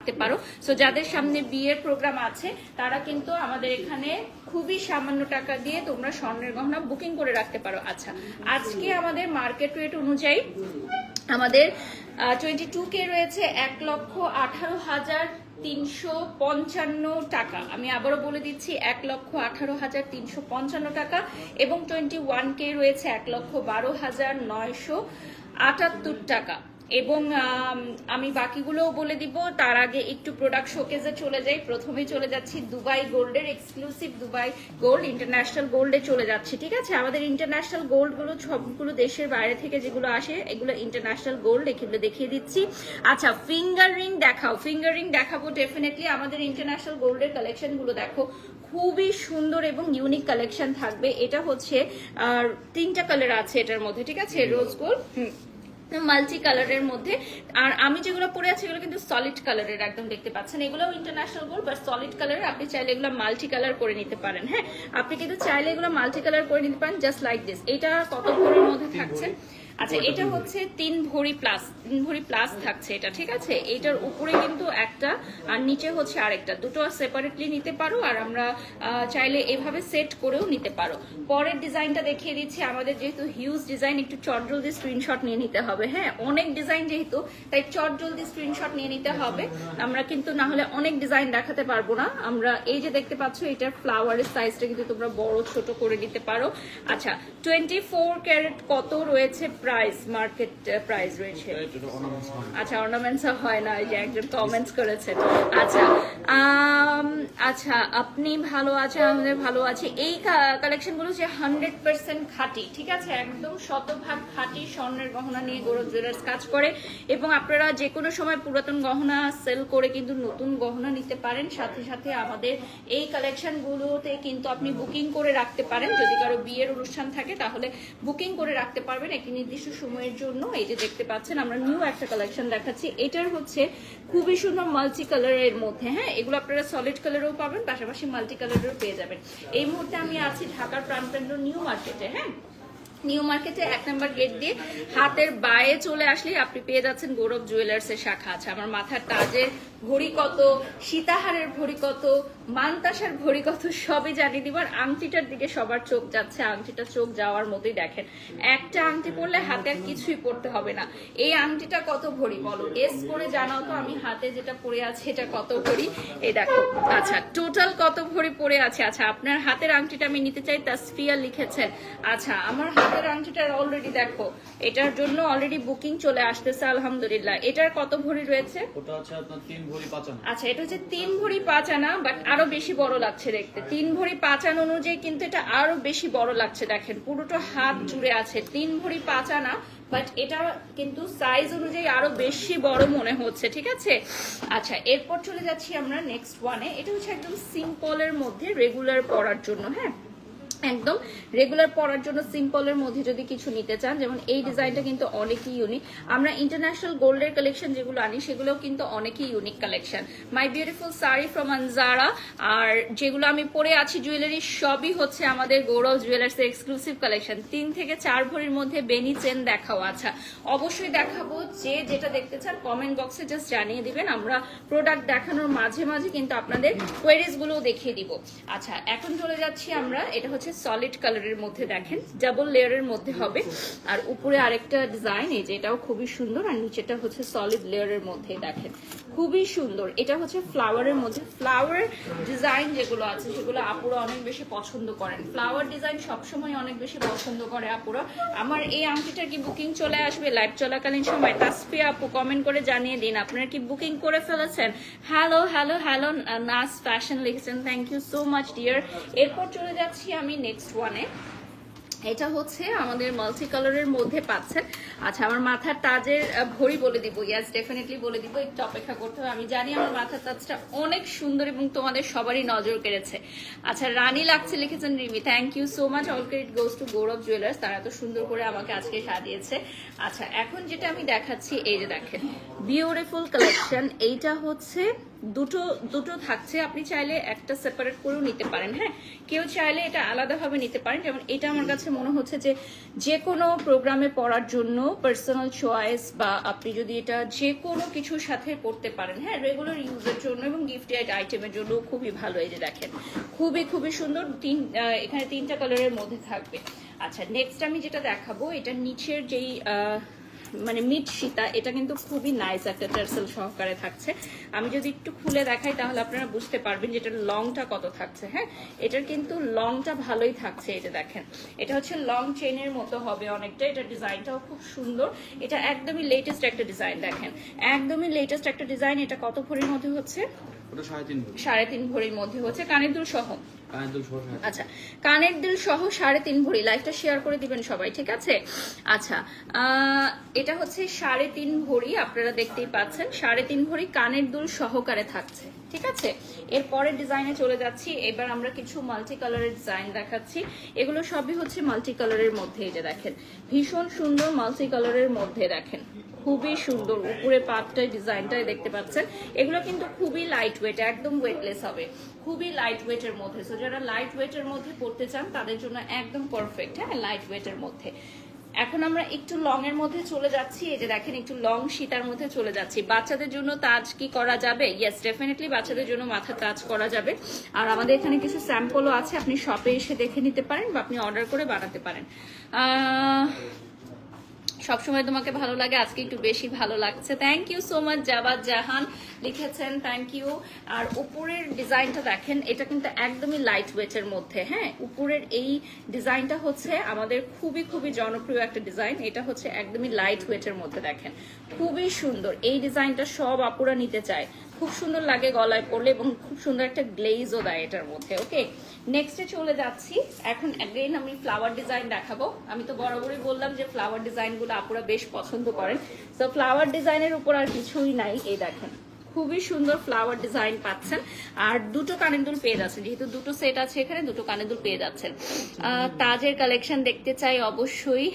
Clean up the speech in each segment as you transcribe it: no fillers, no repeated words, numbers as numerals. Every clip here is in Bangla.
রাখতে পারো। সো যাদের সামনে বিয়ের প্রোগ্রাম আছে তারা কিন্তু আমাদের এখানে খুবই সামান্য টাকা দিয়ে তোমরা স্বর্ণের গহনা বুকিং করে রাখতে পারো। আচ্ছা, আজকে আমাদের মার্কেট রেট অনুযায়ী আমাদের 22K রয়েছে 1,18,355 টাকা। আমি আবারও বলে দিচ্ছি 1,18,355 টাকা, এবং 21K রয়েছে 1,12,978 টাকা। এবং আমি বাকিগুলোও বলে দিব, তার আগে একটু প্রোডাক্ট শোকেজে চলে যাই। প্রথমেই চলে যাচ্ছি দুবাই গোল্ডের, এক্সক্লুসিভ দুবাই গোল্ড ইন্টারন্যাশনাল গোল্ডে চলে যাচ্ছি। ঠিক আছে, আমাদের ইন্টারন্যাশনাল গোল্ডগুলো সবগুলো দেশের বাইরে থেকে যেগুলো আসে এগুলো ইন্টারন্যাশনাল গোল্ড, এগুলো দেখিয়ে দিচ্ছি। আচ্ছা, ফিঙ্গার রিং দেখাও। ফিঙ্গার রিং দেখাবো ডেফিনেটলি। আমাদের ইন্টারন্যাশনাল গোল্ডের কালেকশনগুলো দেখো, খুবই সুন্দর এবং ইউনিক কালেকশন থাকবে। এটা হচ্ছে 3টা কালার আছে এটার মধ্যে। ঠিক আছে, রোজ গোল্ড, মাল্টি কালারের মধ্যে। আর আমি যেগুলো পরে আছি এগুলো কিন্তু সলিড কালারের, একদম দেখতে পাচ্ছেন। এগুলো ইন্টারন্যাশনাল গোল্ড বাট সলিড কালারের। আপনি চাইলে এগুলো মাল্টি কালার করে নিতে পারেন। হ্যাঁ, আপনি কিন্তু চাইলে এগুলো মাল্টি কালার করে নিতে পারেন, জাস্ট লাইক দিস। এটা কত ভরির মধ্যে থাকছে? আচ্ছা, এটা হচ্ছে 3 ভরি প্লাস, 3 ভরি প্লাস থাকছে এটা। ঠিক আছে, এটার উপরে কিন্তু একটা আর নিচে হচ্ছে আরেকটা, দুটো সেপারেটলি নিতে পারো, আর আমরা চাইলে এভাবে সেট করেও নিতে পারো। পরের ডিজাইনটা দেখিয়ে দিচ্ছি। আমাদের যেহেতু হিউজ ডিজাইন, একটু চট জলদি স্ক্রিনশট নিয়ে নিতে হবে। হ্যাঁ, অনেক ডিজাইন যেহেতু, তাই চট জলদি স্ক্রিনশট নিয়ে নিতে হবে। আমরা কিন্তু না হলে অনেক ডিজাইন দেখাতে পারবো না। আমরা এই যে দেখতে পাচ্ছ, এটার ফ্লাওয়ারের সাইজটা কিন্তু তোমরা বড় ছোট করে নিতে পারো। আচ্ছা, 24 ক্যারেট কত রয়েছে প্রাইস? মার্কেট প্রাইস রয়েছে। আচ্ছা, অর্নামেন্টস হয় না, এই যে একজন কমেন্টস করেছেন। আচ্ছা, আচ্ছা, আপনি ভালো আছেন? আমাদের ভালো আছে। এই কালেকশন গুলো যে 100% খাঁটি। ঠিক আছে, একদম শতভাগ খাঁটি স্বর্ণের গহনা নিয়ে গৌরব জুয়েলার্স কাজ করে, এবং আপনারা যে কোনো সময় পুরাতন গহনা সেল করে কিন্তু নতুন গহনা নিতে পারেন। সাথে সাথে আমাদের এই কালেকশন গুলোতে কিন্তু আপনি বুকিং করে রাখতে পারেন। যদি কারো বিয়ের অনুষ্ঠান থাকে তাহলে বুকিং করে রাখতে পারবেন একটি নির্দিষ্ট সময়ের জন্য। এই যে দেখতে পাচ্ছেন, আমরা নিউ একটা কালেকশন দেখাচ্ছি। এটার হচ্ছে খুবই সুন্দর মাল্টি কালারের মধ্যে। হ্যাঁ, এগুলো আপনারা সলিড কালারেও পাবেন, পাশাপাশি মাল্টি কালারেও পেয়ে যাবেন। এই মুহূর্তে আমি আছি ঢাকার প্রাণকেন্দ্র নিউ মার্কেটে। হ্যাঁ, নিউ মার্কেটে 1 নম্বর গেট দিয়ে হাতের বায়ে চলে আসলেই আপনি পেয়ে যাচ্ছেন গৌরব জুয়েলার্স এর শাখা। আছে আমার মাথার তাজের ঘড়ি কত, সীতাহারের ঘড়ি কত, মানতাসার ঘড়ি কত, সবই জানিয়ে দিবার। আংটিটার দিকে সবার চোখ যাচ্ছে, আংটিটা চোখ যাওয়ার মতোই। দেখেন, একটা আংটি পরলে হাতে আর কিছুই পড়তে হবে না। এই আংটিটা কত ভরি বলো, এস করে জানাও তো। আমি হাতে যেটা পরে আছে এটা কত ভরি, এই দেখো। আচ্ছা, টোটাল কত ভরি পরে আছে? আচ্ছা, আপনার হাতের আংটিটা আমি নিতে চাই, তাসফিয়া লিখেছেন। আচ্ছা, আমার হাতের আংটিটার অলরেডি দেখো, এটার জন্য অলরেডি বুকিং চলে আসতেছে আলহামদুলিল্লাহ। এটার কত ভরি রয়েছে? ওটা হচ্ছে আপনার 3 ভরি 5 আনা। আচ্ছা, এটা হচ্ছে 3 ভরি 5 আনা, বাট আরো বেশি বড় লাগছে দেখতে। 3 ভরি 5 আনা অনুযায়ী কিন্তু এটা আরো বেশি বড় লাগছে। দেখেন, পুরোটা হাত জুড়ে আছে। 3 ভরি 5 আনা, বাট এটা কিন্তু সাইজ অনুযায়ী আরো বেশি বড় মনে হচ্ছে। ঠিক আছে, আচ্ছা, এরপর চলে যাচ্ছি আমরা নেক্সট ওয়ানে। এটা হচ্ছে একদম সিম্পলের মধ্যে রেগুলার পরার জন্য। হ্যাঁ, একদম রেগুলার পরার জন্য সিম্পলের মধ্যে যদি কিছু নিতে চান, যেমন এই ডিজাইনটা কিন্তু অনেকই ইউনিক। আমরা ইন্টারন্যাশনাল গোল্ডের কালেকশন যেগুলো আনি সেগুলো কিন্তু অনেকই unique collection. My beautiful sari from Anjara, আর যেগুলো আমি পরে আছি জুয়েলারি সবই হচ্ছে আমাদের গৌরব জুয়েলার্স এর এক্সক্লুসিভ কালেকশন। 3 থেকে 4 ভরির মধ্যে বেনি চেন দেখাও। আচ্ছা, অবশ্যই দেখাবো। যে যেটা দেখতে চান কমেন্ট বক্সে জাস্ট জানিয়ে দিবেন। আমরা প্রোডাক্ট দেখানোর মাঝে মাঝে কিন্তু আপনাদের কোয়েরিজ গুলো দেখিয়ে দিব। আচ্ছা, এখন চলে যাচ্ছি আমরা। এটা হচ্ছে সলিড কালারের মধ্যে, দেখেন ডাবল লেয়ারের মধ্যে হবে, আর উপরে আরেকটা ডিজাইন, এই যে এটাও খুবই সুন্দর, আর নিচেটা হচ্ছে সলিড লেয়ারের মধ্যে। দেখেন, খুবই সুন্দর। এটা হচ্ছে ফ্লাওয়ারের মধ্যে। ফ্লাওয়ার ডিজাইন যেগুলো আছে সেগুলো আপুরা অনেক বেশি পছন্দ করেন। ফ্লাওয়ার ডিজাইন সবসময় অনেক বেশি পছন্দ করে আপুরা। আমার এই আংটিটার কি বুকিং চলে আসবে লাইভ চলাকালীন সময়? তাসফিয়া আপু কমেন্ট করে জানিয়ে দিন আপনারা কি বুকিং করে ফেলেছেন। হ্যালো হ্যালো হ্যালো, নাস ফ্যাশন লিখেছেন, thank you so much dear. এরপর চলে যাচ্ছি আমি নেক্সট ওয়ানে। এটা হচ্ছে আমাদের মাল্টি কালারের মধ্যে পাচ্ছেন। আচ্ছা, আমার মাথার তাজের ঘড়ি বলে দিব। ইয়াস, ডেফিনেটলি বলে দিব, একটু অপেক্ষা করতে হবে। আমি জানি আমার মাথার তাজটা অনেক সুন্দর এবং তোমাদের সবারই নজর কেড়েছে। আচ্ছা, রানী লাগছে লিখেছেন Rimi, thank you so much. All credit goes to Gourab jewellers, তারা এত সুন্দর করে আমাকে আজকে সাজিয়েছে। আচ্ছা, এখন যেটা আমি দেখাচ্ছি, এই যে দেখেন বিউটিফুল কালেকশন। এইটা হচ্ছে দুটো দুটো থাকছে, আপনি চাইলে একটা সেপারেট করেও নিতে পারেন। হ্যাঁ, কেউ চাইলে এটা আলাদাভাবে নিতে পারেন। যেমন এটা আমার কাছে মনে হচ্ছে যে কোনো প্রোগ্রামে পড়ার জন্য পার্সোনাল চয়েস, বা আপনি যদি এটা যে কোনো কিছুর সাথে পড়তে পারেন, হ্যাঁ, রেগুলার ইউজের জন্য এবং গিফটেড আইটেমের জন্য খুবই ভালো। এই যে দেখেন, খুবই সুন্দর। এখানে 3টা কালারের মধ্যে থাকবে। আচ্ছা, নেক্সট আমি যেটা দেখাবো, এটা নিচের যেই মানে মিড সীতা, এটা কিন্তু খুবই নাইস একটা টার্সেল সহকারে থাকছে। আমি যদি একটু খুলে দেখাই তাহলে আপনারা বুঝতে পারবেন যে এটার লংটা কত থাকছে। হ্যাঁ, এটার কিন্তু লংটা ভালোই থাকছে। এটা দেখেন, এটা হচ্ছে লং চেনের মতো হবে অনেকটা। এটা ডিজাইনটাও খুব সুন্দর। এটা একদমই লেটেস্ট একটা ডিজাইন। দেখেন, একদমই লেটেস্ট একটা ডিজাইন। এটা কত ভরির মধ্যে হচ্ছে? ওটা 3.5 ভরি। 3.5 ভরির মধ্যে হচ্ছে, কানের দুল সহ। হ্যাঁ। আচ্ছা, কানের দুল সহ 3.5 ভরি। লাইভটা শেয়ার করে দিবেন সবাই, ঠিক আছে? আচ্ছা, এটা হচ্ছে 3.5 ভরি, আপনারা দেখতেই পাচ্ছেন। 3.5 ভরি কানের দুল সহকারে থাকছে, ঠিক আছে? এরপরের ডিজাইনে চলে যাচ্ছি। এবার আমরা কিছু মাল্টি কালারের ডিজাইন দেখাচ্ছি। এগুলো সবই হচ্ছে মাল্টি কালারের মধ্যে। এই যে দেখেন, ভীষণ সুন্দর মাল্টি কালারের মধ্যে। দেখেন, খুবই সুন্দর। উপরে পাটটায় ডিজাইনটাই দেখতে পাচ্ছেন। এগুলো কিন্তু খুবই লাইট ওয়েট, একদম ওয়েটলেস হবে, খুবই লাইট ওয়েটের মধ্যে। সো যারা লাইট ওয়েটের মধ্যে পড়তে চান তাদের জন্য একদম পারফেক্ট। হ্যাঁ, লাইট ওয়েটের মধ্যে। এখন আমরা একটু লং এর মধ্যে চলে যাচ্ছি। এই যে দেখেন, একটু লং সীতার মধ্যে চলে যাচ্ছি। বাচ্চাদের জন্য তাজ কি করা যাবে? ইয়েস, ডেফিনেটলি বাচ্চাদের জন্য মাথা তাজ করা যাবে। আর আমাদের এখানে কিছু স্যাম্পলও আছে, আপনি শপে এসে দেখে নিতে পারেন বা আপনি অর্ডার করে বানাতে পারেন। সবসময় তোমাকে ভালো লাগে, আজকে একটু বেশি ভালো লাগছে। Thank you so much. Jabad Jahan লিখেছেন, থ্যাংক ইউ। আর উপরের ডিজাইনটা দেখেন, এটা কিন্তু একদমই লাইট ওয়েটের মধ্যে। হ্যাঁ, উপরের এই ডিজাইনটা হচ্ছে আমাদের খুবই জনপ্রিয় একটা ডিজাইন। এটা হচ্ছে একদমই লাইট ওয়েটের মধ্যে। দেখেন, খুবই সুন্দর। এই ডিজাইনটা সব আপুরা নিতে চায়, খুব সুন্দর লাগে গলায় পরলে এবং খুব সুন্দর একটা গ্লেজও দেয় এটার মধ্যে। ওকে, নেক্সটে চলে যাচ্ছি। এখন অ্যাগেইন আমি ফ্লাওয়ার ডিজাইন দেখাবো। আমি তো বরাবরই বললাম যে ফ্লাওয়ার ডিজাইনগুলো আপুরা বেশ পছন্দ করেন। তো ফ্লাওয়ার ডিজাইনের উপর আর কিছুই নাই। এই দেখেন, খুবই সুন্দর ফ্লাওয়ার ডিজাইন পাচ্ছেন। আর দুটো কানের দুল পেয়ে যাচ্ছেন, যেহেতু দুটো সেট আছে এখানে, দুটো কানের দুল পেয়ে যাচ্ছেন। তাজের কালেকশন দেখতে চাই অবশ্যই।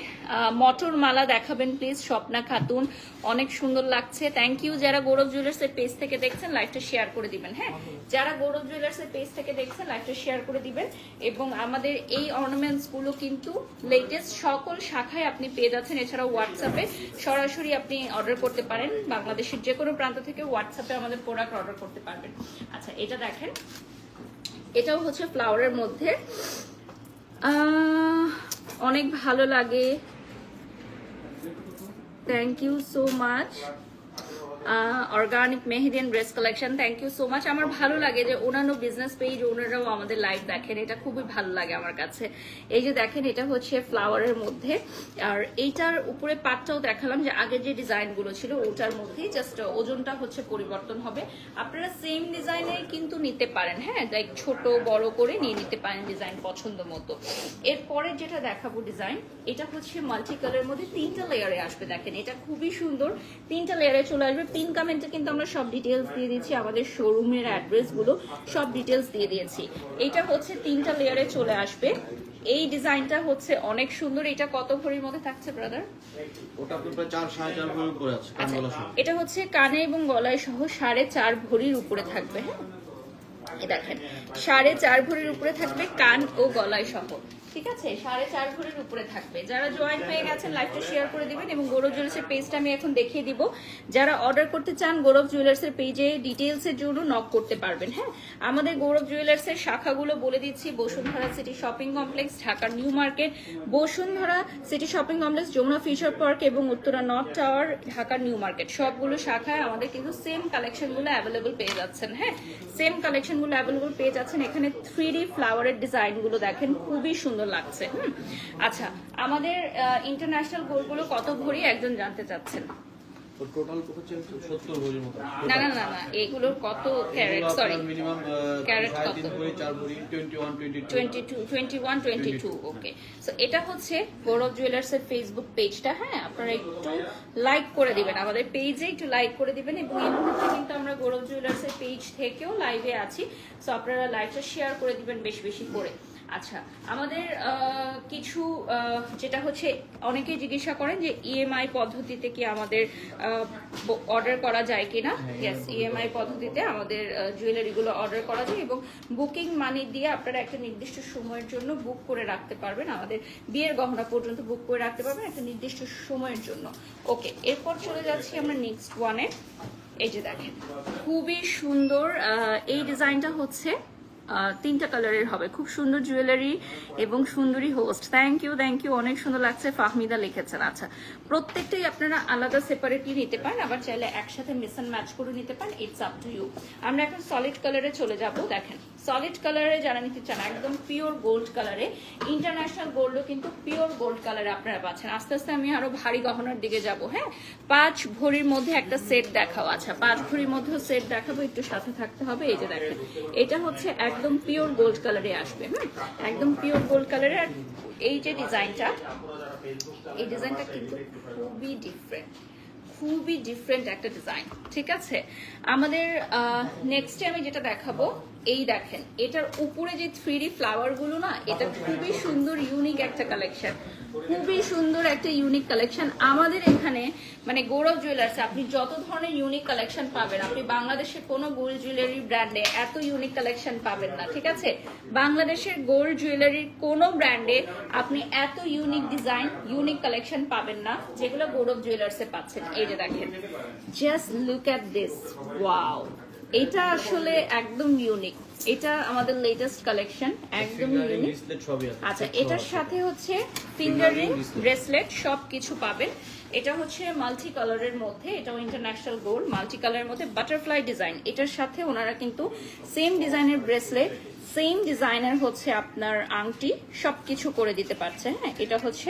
মটর মালা দেখাবেন প্লিজ, স্বপ্না খাতুন, অনেক সুন্দর লাগছে। Thank you. যারা গৌরব জুয়েলার্স এর পেজ থেকে দেখছেন লাইভটা শেয়ার করে দিবেন। হ্যাঁ, যারা গৌরব জুয়েলার্স এর পেজ থেকে দেখছেন লাইভটা শেয়ার করে দিবেন। এবং আমাদের এই অর্নামেন্টস গুলো কিন্তু লেটেস্ট সকল শাখায় আপনি পেয়ে যাচ্ছেন। এছাড়াও হোয়াটসঅ্যাপে সরাসরি আপনি অর্ডার করতে পারেন। বাংলাদেশের যে কোনো প্রান্ত থেকে হোয়াটসঅ্যাপে আমাদের প্রোডাক্ট অর্ডার করতে পারবেন। আচ্ছা, এটা দেখেন, এটাও হচ্ছে ফ্লাওয়ারের মধ্যে। অনেক ভালো লাগে। Thank you so much. Organic মেহেদিয়ান dress collection, thank you so much. আমার ভালো লাগে যে অন্যান্য বিজনেস পেজ ওনারাও আমাদের লাইভ দেখেন, এটা খুবই ভালো লাগে আমার কাছে। এই যে দেখেন, এটা হচ্ছে ফ্লাওয়ারের মধ্যে। আর এইটার উপরে পাটটাও দেখালাম, যে আগে যে ডিজাইনগুলো ছিল ওটার মধ্যেই, জাস্ট ওজনটা হচ্ছে পরিবর্তন হবে। আপনারা সেম ডিজাইনে কিন্তু নিতে পারেন। হ্যাঁ, লাইক ছোট বড় করে নিয়ে নিতে পারেন ডিজাইন পছন্দ মতো। এরপরে যেটা দেখাবো ডিজাইন, এটা হচ্ছে মাল্টি কালারের মধ্যে 3টা লেয়ারে আসবে। দেখেন, এটা খুবই সুন্দর, 3টা লেয়ারে চলে আসবে। পিন কমেন্টে কিন্তু আমরা সব ডিটেলস দিয়ে দিচ্ছি, আমাদের শোরুমের অ্যাড্রেস গুলো সব ডিটেলস দিয়ে দিয়েছি। এটা হচ্ছে 3টা লেয়ারে চলে আসবে। এই ডিজাইনটা হচ্ছে অনেক সুন্দর। এটা কত ভরির মধ্যে থাকছে ব্রাদার? ওটা প্রায় 4.5 ভরির উপরে আছে, কান গলা সহ। এটা হচ্ছে কানে এবং গলায় সহ 4.5 ভরির উপরে থাকবে। হ্যাঁ, এই দেখেন, 4.5 ভরির উপরে থাকবে কান ও গলায় সহ। ঠিক আছে, 4.5 ভরির উপরে থাকবে। যারা জয়েন হয়ে গেছেন লাইভটা শেয়ার করে দিবেন। এবং গৌরব জুয়েলার্সের পেজটা আমি এখন দেখিয়ে দিব। যারা অর্ডার করতে চান গৌরব জুয়েলার্সের পেজে ডিটেলসের জন্য নক করতে পারবেন। হ্যাঁ, আমাদের গৌরব জুয়েলার্সের শাখাগুলো বলে দিচ্ছি। Bashundhara city shopping complex, Dhaka new market, Bashundhara city shopping complex, Jamuna future park এবং Uttara north tower, Dhaka new market, সবগুলো শাখায় আমাদের কিন্তু সেম কালেকশনগুলো অ্যাভেলেবল পেয়ে যাচ্ছেন। হ্যাঁ, সেম কালেকশনগুলো অ্যাভেলেবল পেয়ে যাচ্ছেন। এখানে 3D ফ্লাওয়ারের ডিজাইনগুলো দেখেন, খুবই সুন্দর লাগছে। আচ্ছা, আমাদের ইন্টারন্যাশনাল গোল্ডগুলো কত ভরি একজন জানতে চাচ্ছেন? টোটাল হচ্ছে 70 ভরির মতো। না, এগুলোর কত ক্যারেট? সরি, মিনিমাম ক্যারেট কত? 3.5 ভরি, 4 ভরি, 21, 22। ওকে, সো এটা হচ্ছে গৌরব জুয়েলার্স এর ফেসবুক পেজটা। হ্যাঁ, আপনারা একটু লাইক করে দিবেন, আমাদের পেজে একটু লাইক করে দিবেন। এবং এই মুহূর্তে কিন্তু আমরা গৌরব জুয়েলার্স এর পেজ থেকেও লাইভে আছি। সো আপনারা লাইভটা শেয়ার করে দিবেন বেশি করে। আচ্ছা, আমাদের কিছু যেটা হচ্ছে অনেকেই জিজ্ঞাসা করেন যে ইএমআই পদ্ধতিতে কি আমাদের অর্ডার করা যায় কিনা। ইয়েস, ইএমআই পদ্ধতিতে আমাদের জুয়েলারিগুলো অর্ডার করা যায় এবং বুকিং মানি দিয়ে আপনারা একটা নির্দিষ্ট সময়ের জন্য বুক করে রাখতে পারবেন, আমাদের বিয়ের গহনা পর্যন্ত বুক করে রাখতে পারবেন একটা নির্দিষ্ট সময়ের জন্য। ওকে, এরপর চলে যাচ্ছি আমরা নেক্সট ওয়ানে। এই যে দেখেন খুবই সুন্দর এই ডিজাইনটা হচ্ছে 3টা কালারের হবে, খুব সুন্দর জুয়েলারি এবং সুন্দরী হোস্ট। থ্যাংক ইউ, অনেক সুন্দর লাগছে, ফাহমিদা লিখেছেন। আচ্ছা, প্রত্যেকটাই আপনারা আলাদা সেপারেটলি নিতে পারেন, আবার চাইলে একসাথে মিক্স অ্যান্ড ম্যাচ করে নিতে পারেন, ইটস আপ টু ইউ। আমরা এখন সলিড কালারে চলে যাব। দেখেন সলিড কালারে যারা নিতে চান একদম পিওর গোল্ড কালারে, ইন্টারন্যাশনাল গোল্ডও কিন্তু পিওর গোল্ড কালারে আপনারা পাচ্ছেন। আস্তে আস্তে আমি আরো ভারী গহনার দিকে যাব। হ্যাঁ, 5 ভরির মধ্যে একটা সেট দেখাও। আচ্ছা, 5 ভরির মধ্যে সেট দেখাবো, একটু সাথে থাকতে হবে। এই যে দেখেন এটা হচ্ছে একদম পিওর গোল্ড কালারে আসবে। একদম পিওর গোল্ড কালারে। আর এই যে ডিজাইনটা, এই ডিজাইনটা কিন্তু খুবই ডিফারেন্ট একটা ডিজাইন। ঠিক আছে, আমাদের নেক্সটে আমি যেটা দেখাবো, এই দেখেন এটার উপরে যে 3D ফ্লাওয়ার গুলো না, এটা খুবই সুন্দর ইউনিক একটা কালেকশন, খুবই সুন্দর একটা ইউনিক কালেকশন। আমাদের এখানে মানে গৌরব জুয়েলার্সে আপনি যত ধরনের ইউনিক কালেকশন পাবেন, আপনি বাংলাদেশের কোনো গোল্ড জুয়েলারি ব্র্যান্ডে এত ইউনিক কালেকশন পাবেন না। ঠিক আছে, বাংলাদেশের গোল্ড জুয়েলারির কোনো ব্র্যান্ডে আপনি এত ইউনিক ডিজাইন ইউনিক কালেকশন পাবেন না যেগুলো গৌরব জুয়েলার্সে পাচ্ছেন। এই যে দেখেন, just look at this, wow, এটা আসলে একদম ইউনিক। এটা আমাদের লেটেস্ট কালেকশন, একদম ইউনিক। আচ্ছা, এটার সাথে হচ্ছে ফিঙ্গার রিং, ব্রেসলেট সবকিছু পাবেন। এটা হচ্ছে মাল্টি কালারের মধ্যে, এটাও ইন্টারন্যাশনাল গোল্ড, মাল্টি কালারের মধ্যে বাটারফ্লাই ডিজাইন। এটার সাথে ওনারা কিন্তু সেম ডিজাইনের ব্রেসলেট, সেম ডিজাইনের হচ্ছে আপনার আংটি সবকিছু করে দিতে পারছে। হ্যাঁ, এটা হচ্ছে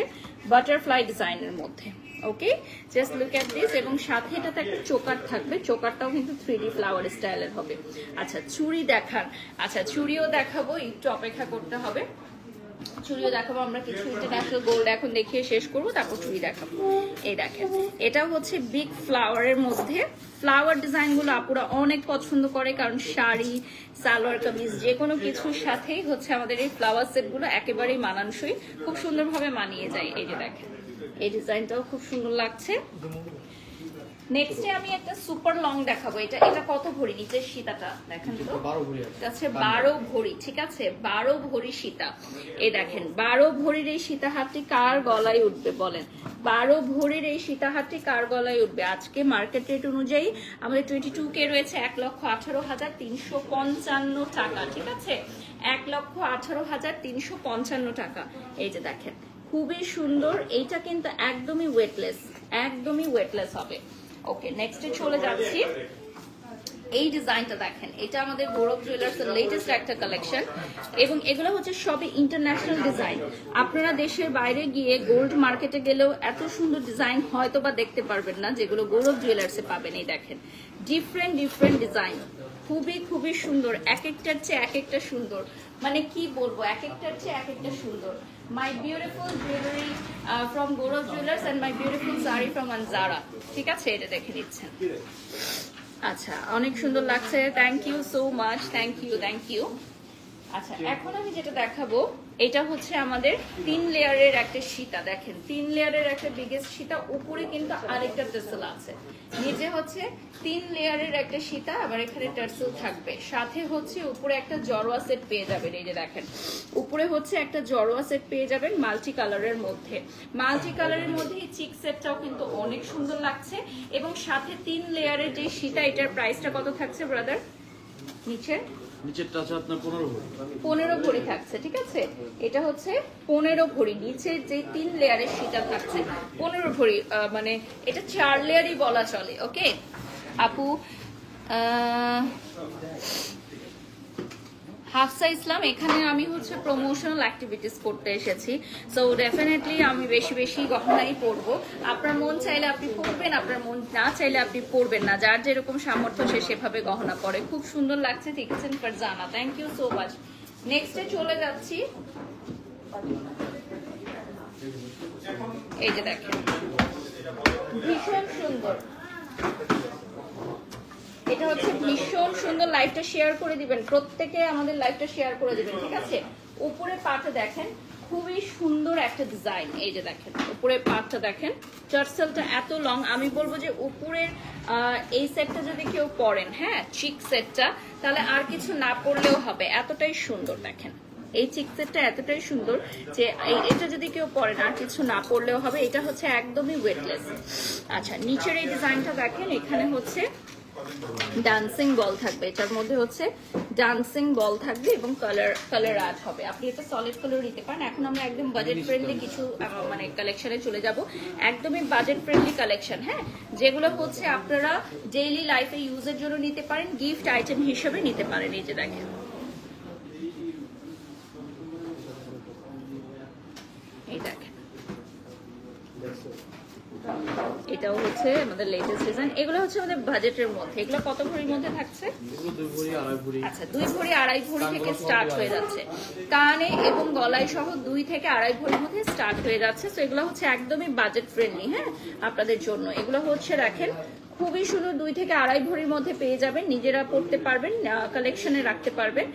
বাটারফ্লাই ডিজাইনের মধ্যে। ওকে, জাস্ট লুক অ্যাট দিস। এবং সাথে এটাতে একটা চোকার থাকবে, চোকারটাও কিন্তু 3D ফ্লাওয়ার স্টাইলের হবে। আচ্ছা, চুড়ি দেখান। আচ্ছা, চুড়িও দেখাবো, একটু অপেক্ষা করতে হবে। চুড়িও দেখাবো আমরা, কিছু ইন্টারন্যাশনাল গোল্ড এখন দেখিয়ে শেষ করবো, তারপর চুড়ি দেখাবো। এই দেখেন এটা হচ্ছে বিগ ফ্লাওয়ারের মধ্যে। ফ্লাওয়ার ডিজাইন গুলো আপুরা অনেক পছন্দ করে, কারণ শাড়ি, সালোয়ার কামিজ যে কোনো কিছুর সাথেই হচ্ছে আমাদের এই ফ্লাওয়ার সেট গুলো একেবারেই মানানসই, খুব সুন্দরভাবে মানিয়ে যায়। এই যে দেখেন এই ডিজাইনটাও খুব সুন্দর লাগছে। নেক্সটে আমি একটা সুপার লং দেখাবো। এটা কত ভরি? নিচের সীতাটা দেখেন তো, 12 ভরি। ঠিক আছে, 12 ভরি সীতা। এই দেখেন 12 ভরির এই সীতাহারটি কার গলায় উঠবে বলেন? 12 ভরির এই সীতাহারটি কার গলায় উঠবে? আজকে মার্কেট রেট অনুযায়ী আমাদের 22K রয়েছে 1,18,355 টাকা। ঠিক আছে, 1,18,355 টাকা। এই যে দেখেন খুবই সুন্দর, এইটা কিন্তু একদমই ওয়েটলেস হবে। ওকে, নেক্সটে চলে যাচ্ছি। এই ডিজাইনটা দেখেন, এটা আমাদের গৌরব জুয়েলার্স এর লেটেস্ট একটা কালেকশন এবং এগুলো হচ্ছে সবই ইন্টারন্যাশনাল ডিজাইন। আপনারা দেশের বাইরে গিয়ে গোল্ড মার্কেটে গেলেও এত সুন্দর ডিজাইন হয়তো বা দেখতে পারবেন না যেগুলো গৌরব জুয়েলার্সে পাবেন। এই দেখেন ডিফারেন্ট ডিজাইন, খুবই সুন্দর, এক একটার চেয়ে এক একটা সুন্দর, মানে কি বলবো, এক একটার চেয়ে এক একটা সুন্দর। My beautiful jewelry from Gaurav Jewelers and my beautiful sari from Anzara. ঠিক আছে, এটা দেখে নিচ্ছেন। আচ্ছা, অনেক সুন্দর লাগছে, thank you so much, thank you. আচ্ছা, এখন আমি যেটা দেখাবো এটা হচ্ছে আমাদের 3 লেয়ারের একটা সীতা। দেখেন 3 লেয়ারের একটা বিগেস্ট সীতা, উপরে কিন্তু আরেকটা টার্সেল আছে, নিচে হচ্ছে 3 লেয়ারের একটা সীতা, আবার এখানে টার্সেল থাকবে, সাথে হচ্ছে উপরে একটা জড়োয়া সেট পেয়ে যাবেন। এই যে দেখেন উপরে হচ্ছে একটা জড়োয়া সেট পেয়ে যাবেন মাল্টি কালারের মধ্যে। এই চিক সেটটাও কিন্তু অনেক সুন্দর লাগছে এবং সাথে 3 লেয়ারের যে সীতা, এটার প্রাইসটা কত থাকছে ব্রাদার? নিচেরটা আছে আপনার 15 ভরি থাকছে। ঠিক আছে, এটা হচ্ছে 15 ভরি, নিচের যে 3 লেয়ারের সীতা থাকছে 15 ভরি, মানে এটা 4 লেয়ারই বলা চলে। ওকে আপু, হাফসা ইসলাম, এখানে আমি হচ্ছে প্রমোশনাল অ্যাক্টিভিটিস করতে এসেছি, সো ডেফিনেটলি আমি বেশি গহনাই পরবো। আপনার মন চাইলে আপনি পরবেন, আপনার মন না চাইলে আপনি পরবেন না, যার যেরকম সামর্থ্য সে সেভাবে গহনা পরে। খুব সুন্দর লাগছে, দেখেছেন Farzana, thank you so much. নেক্সটে চলে যাচ্ছি। এই যে দেখেন ভীষণ সুন্দর, এটা হচ্ছে ভীষণ সুন্দর, লাইভটা শেয়ার করে দিবেন, প্রত্যেকে আমাদের লাইভটা শেয়ার করে দিবেন, ঠিক আছে। উপরে পাটে দেখেন খুবই সুন্দর একটা ডিজাইন, এই যে দেখেন উপরে পাটটা দেখেন, টার্সেলটা এত লং। আমি বলবো যে উপরের এই সেটটা যদি কেউ পরেন, হ্যাঁ চিক সেটটা, তাহলে আর কিছু না পরলেও হবে, এতটাই সুন্দর দেখেন। এই চিক সেটটা এতটাই সুন্দর যে এটা যদি কেউ পরেন আর কিছু না পরলেও হবে। এটা হচ্ছে একদমই ওয়েটলেস। আচ্ছা, নিচের এই ডিজাইনটা দেখেন, এখানে হচ্ছে ডান্সিং বল থাকবে, এটার মধ্যে হচ্ছে ডান্সিং বল থাকবে এবং কালার আর্ট হবে। আপনি এটা সলিড কালার নিতে পারেন। এখন আমরা একদম বাজেট ফ্রেন্ডলি কিছু মানে কালেকশনে চলে যাব, একদমই বাজেট ফ্রেন্ডলি কালেকশন, হ্যাঁ, যেগুলো হচ্ছে আপনারা ডেইলি লাইফে ইউজের জন্য নিতে পারেন, গিফট আইটেম হিসেবে নিতে পারেন। এই যে দেখেন, এই দেখেন, এটাও হচ্ছে আমাদের লেটেস্ট ডিজাইন। এগুলো হচ্ছে আমাদের বাজেটের মধ্যে। এগুলো কত ভরির মধ্যে থাকছে? আচ্ছা, 2 ভরি 2.5 ভরি থেকে স্টার্ট হয়ে যাচ্ছে, কানে এবং গলায় সহ 2 থেকে 2.5 ভরির মধ্যে স্টার্ট হয়ে যাচ্ছে। তো এগুলো হচ্ছে একদমই বাজেট ফ্রেন্ডলি, হ্যাঁ, আপনাদের জন্য। এগুলো হচ্ছে রাখেন খুবই সুন্দর, 2 থেকে 2.5 ভরির মধ্যে পেয়ে যাবেন, নিজেরা পড়তে পারবেন, কালেকশনে রাখতে পারবেন।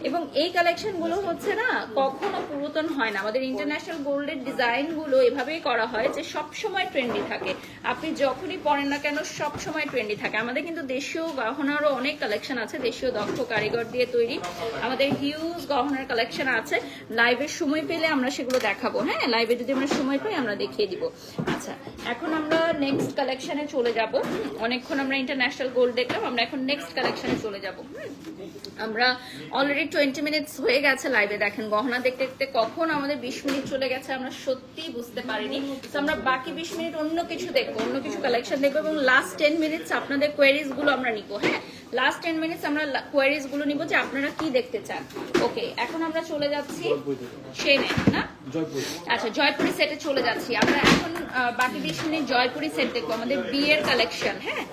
এবং এই কালেকশন গুলো হচ্ছে না কখনো পুরাতন হয় না। আমাদের ইন্টারন্যাশনাল গোল্ডের ডিজাইন গুলো এভাবেই করা হয় যে সব সময় ট্রেন্ডি থাকে, আপনি যখনই পরেন না কেন সব সময় ট্রেন্ডি থাকে। আমাদের কিন্তু দেশীয় গহনারও অনেক কালেকশন আছে, দেশীয় দক্ষ কারিগর দিয়ে তৈরি আমাদের হিউজ গহনার কালেকশন আছে। লাইভের সময় পেলে আমরা সেগুলো দেখাবো, হ্যাঁ, লাইভে যদি আমরা সময় পাই আমরা দেখিয়ে দিব। আচ্ছা, এখন আমরা নেক্সট কালেকশনে চলে যাব। অনেকক্ষণ আমরা ইন্টারন্যাশনাল গোল্ড দেখলাম, আমরা এখন নেক্সট কালেকশনে চলে যাব। আমরা অলরেডি 20 মিনিটস হয়ে গেছে লাইভে। দেখেন গহনা দেখতে দেখতে কখন আমাদের 20 মিনিট চলে গেছে আমরা সত্যি বুঝতে পারিনি। তো আমরা বাকি 20 মিনিট অন্য কিছু দেখবো, অন্য কিছু কালেকশন দেখবো, এবং লাস্ট 10 মিনিটস আপনাদের কোয়েরিজ গুলো আমরা নিবো, হ্যাঁ, লাস্ট 10 মিনিটস আমরা কোয়েরিজ গুলো নিবো যে আপনারা কি দেখতে চান। ওকে, এখন আমরা চলে যাচ্ছি সেনে, না আচ্ছা জয়পুরি সেটে চলে যাচ্ছি আমরা। এখন বাকি 20 মিনিট জয়পুরি সেট দেখবো, আমাদের বিয়ের কালেকশন, হ্যাঁ,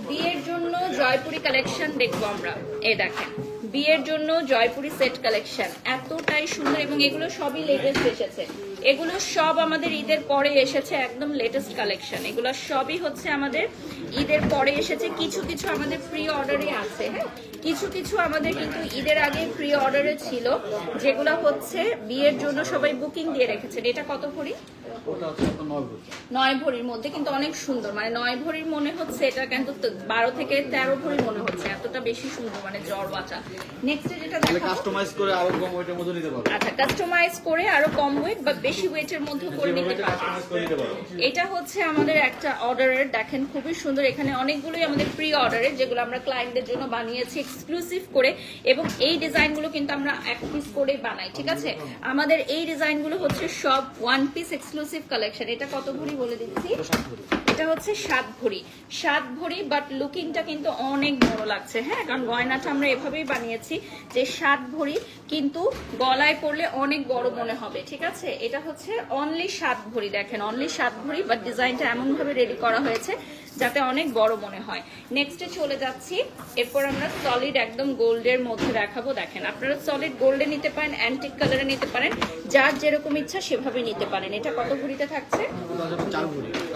বিয়ের জন্য জয়পুরি কালেকশন দেখবো আমরা। এই দেখেন বিয়ের জন্য জয়পুরি সেট কালেকশন এতটাই সুন্দর, এবং এগুলো সবই লেটেস্ট এসেছে, এগুলো সব আমাদের ঈদের পরে এসেছে, একদম লেটেস্ট কালেকশন। এগুলো সবই হচ্ছে আমাদের ঈদের পরে এসেছে, কিছু কিছু আমাদের প্রি অর্ডারে আছে, হ্যাঁ, কিছু কিছু আমাদের কিন্তু ঈদের আগে প্রি অর্ডারে ছিল, যেগুলো হচ্ছে বিয়ের জন্য সবাই বুকিং দিয়ে রেখেছেন। এটা কত ভরি? 9 ভরির মধ্যে, কিন্তু অনেক সুন্দর, মানে 9 ভরির মনে হচ্ছে, এটা কিন্তু 12 থেকে 13 ভরি মনে হচ্ছে, এতটা বেশি সুন্দর, মানে জ্বর বাঁচা। নেক্সট যেটা কাস্টমাইজ করে আরো কম ওয়েটের মধ্যে নিতে পারবে। আচ্ছা, কাস্টমাইজ করে আরো কম ওয়েট বা বেশি ওয়েটের মধ্যে করে নিতে পারবে। এটা হচ্ছে আমাদের একটা অর্ডারের, দেখেন খুবই সুন্দর। এখানে অনেকগুলোই আমাদের প্রি অর্ডারের, যেগুলো আমরা ক্লায়েন্টদের জন্য বানিয়েছি এক্সক্লুসিভ করে, এবং এই ডিজাইনগুলো কিন্তু আমরা এক পিস করে বানাই, ঠিক আছে। আমাদের এই ডিজাইনগুলো হচ্ছে সব 1 পিস এক্সক্লুসিভ কালেকশন। এটা কত ভরি বলে দিচ্ছি, এটা হচ্ছে 7 ভরি, 7 ভরি, বাট লুকিংটা কিন্তু অনেক বড় লাগছে, হ্যাঁ, কারণ গয়নাটা আমরা এভাবেই বানিয়েছি যে 7 ভরি, কিন্তু গলায় পরলে অনেক বড় মনে হবে, ঠিক আছে। এটা হচ্ছে অনলি 7 ভরি, দেখেন অনলি 7 ভরি, বাট ডিজাইনটা এমন ভাবে রেডি করা হয়েছে যাতে অনেক বড় মনে হয়। নেক্সটে চলে যাচ্ছি, এরপর আমরা সলিড একদম গোল্ডের মধ্যে দেখাবো। দেখেন আপনারা সলিড গোল্ডে নিতে পারেন, অ্যান্টিক কালারে নিতে পারেন, যার যেরকম ইচ্ছা সেভাবে নিতে পারেন। এটা কত ভরিতে থাকছে?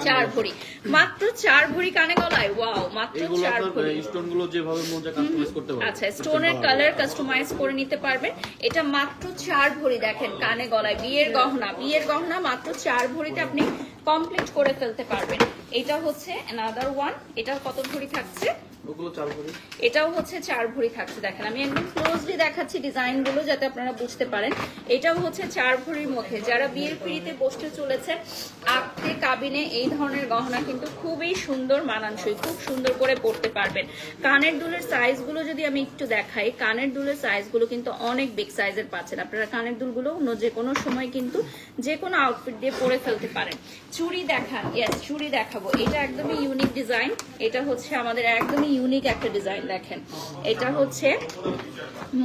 4 ভরি, মাত্র 4 ভরি কানে গলায়। ওয়াও, মাত্র 4 ভরি। স্টোন গুলো যেভাবে মন চায় কাস্টমাইজ করতে পারবেন। আচ্ছা, স্টোনের কালার কাস্টমাইজ করে নিতে পারবেন। এটা মাত্র 4 ভরি, দেখেন কানে গলায় বিয়ের গহনা, বিয়ের গহনা মাত্র 4 ভরিতে আপনি কমপ্লিট করে ফেলতে পারবেন। এটা হচ্ছে অ্যানাদার ওয়ান, এটা কত ভরি থাকছে? এটাও হচ্ছে 4 ভরি থাকছে। দেখেন আমি একদম ক্লোজলি দেখাচ্ছি ডিজাইন গুলো যাতে আপনারা বুঝতে পারেন। এটাও হচ্ছে 4 ভরির মধ্যে। যারা বিয়ের পিড়িতে বসতে চলেছে, আঁকতে কাবিনে এই ধরনের গহনা কিন্তু খুবই সুন্দর মানানসই, খুব সুন্দর করে পরতে পারবেন। কানের দুলের সাইজ গুলো যদি আমি একটু দেখাই, কানের দুলের সাইজ গুলো কিন্তু অনেক বিগ সাইজের পাচ্ছেন আপনারা। কানের দুলগুলো যে কোনো সময় কিন্তু যে কোনো আউটফিট দিয়ে পরে ফেলতে পারেন। চুড়ি দেখান, ইয়েস চুড়ি দেখাবো। এটা একদমই ইউনিক ডিজাইন, এটা হচ্ছে আমাদের একদমই ইউনিক একটা ডিজাইন। দেখেন এটা হচ্ছে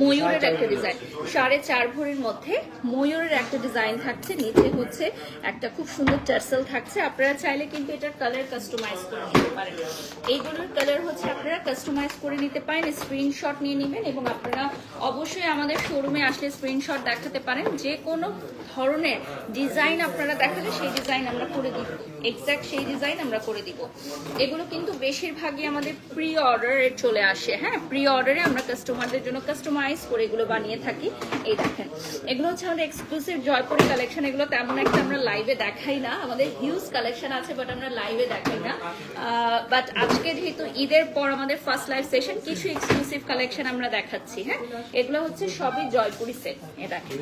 ময়ূরের একটা ডিজাইন, 4.5 ভরির মধ্যে ময়ূরের একটা ডিজাইন থাকছে, নিচে হচ্ছে একটা খুব সুন্দর টার্সেল থাকছে। আপনারা চাইলে কিন্তু এটার কালার কাস্টমাইজ করে নিতে পারেন। এইগুলোর কালার হচ্ছে আপনারা কাস্টমাইজ করে নিতে পারেন, স্ক্রিনশট নিয়ে নেবেন, এবং আপনারা অবশ্যই আমাদের শোরুমে আসলে স্ক্রিনশট দেখাতে পারেন। যে কোনো ধরনের ডিজাইন আপনারা দেখালে সেই ডিজাইন আমরা করে দিব, এক্স্যাক্ট সেই ডিজাইন আমরা করে দিব। এগুলো কিন্তু বেশিরভাগই আমাদের প্রি অর্ডারে চলে আসে, হ্যাঁ প্রি অর্ডারে আমরা কাস্টমারদের জন্য কাস্টমাইজ করে এগুলো বানিয়ে থাকি। এই দেখেন এগুলো হচ্ছে আমাদের এক্সক্লুসিভ জয়পুরি কালেকশন। এগুলো তেমন একটা আমরা লাইভে দেখাই না, আমাদের হিউজ কালেকশন আছে বাট আমরা লাইভে দেখাই না। বাট আজকে যেহেতু ঈদের পর আমাদের ফার্স্ট লাইভ সেশন, কিছু এক্সক্লুসিভ কালেকশন আমরা দেখাচ্ছি। হ্যাঁ এগুলো হচ্ছে সবই জয়পুরি সেট। এ দেখেন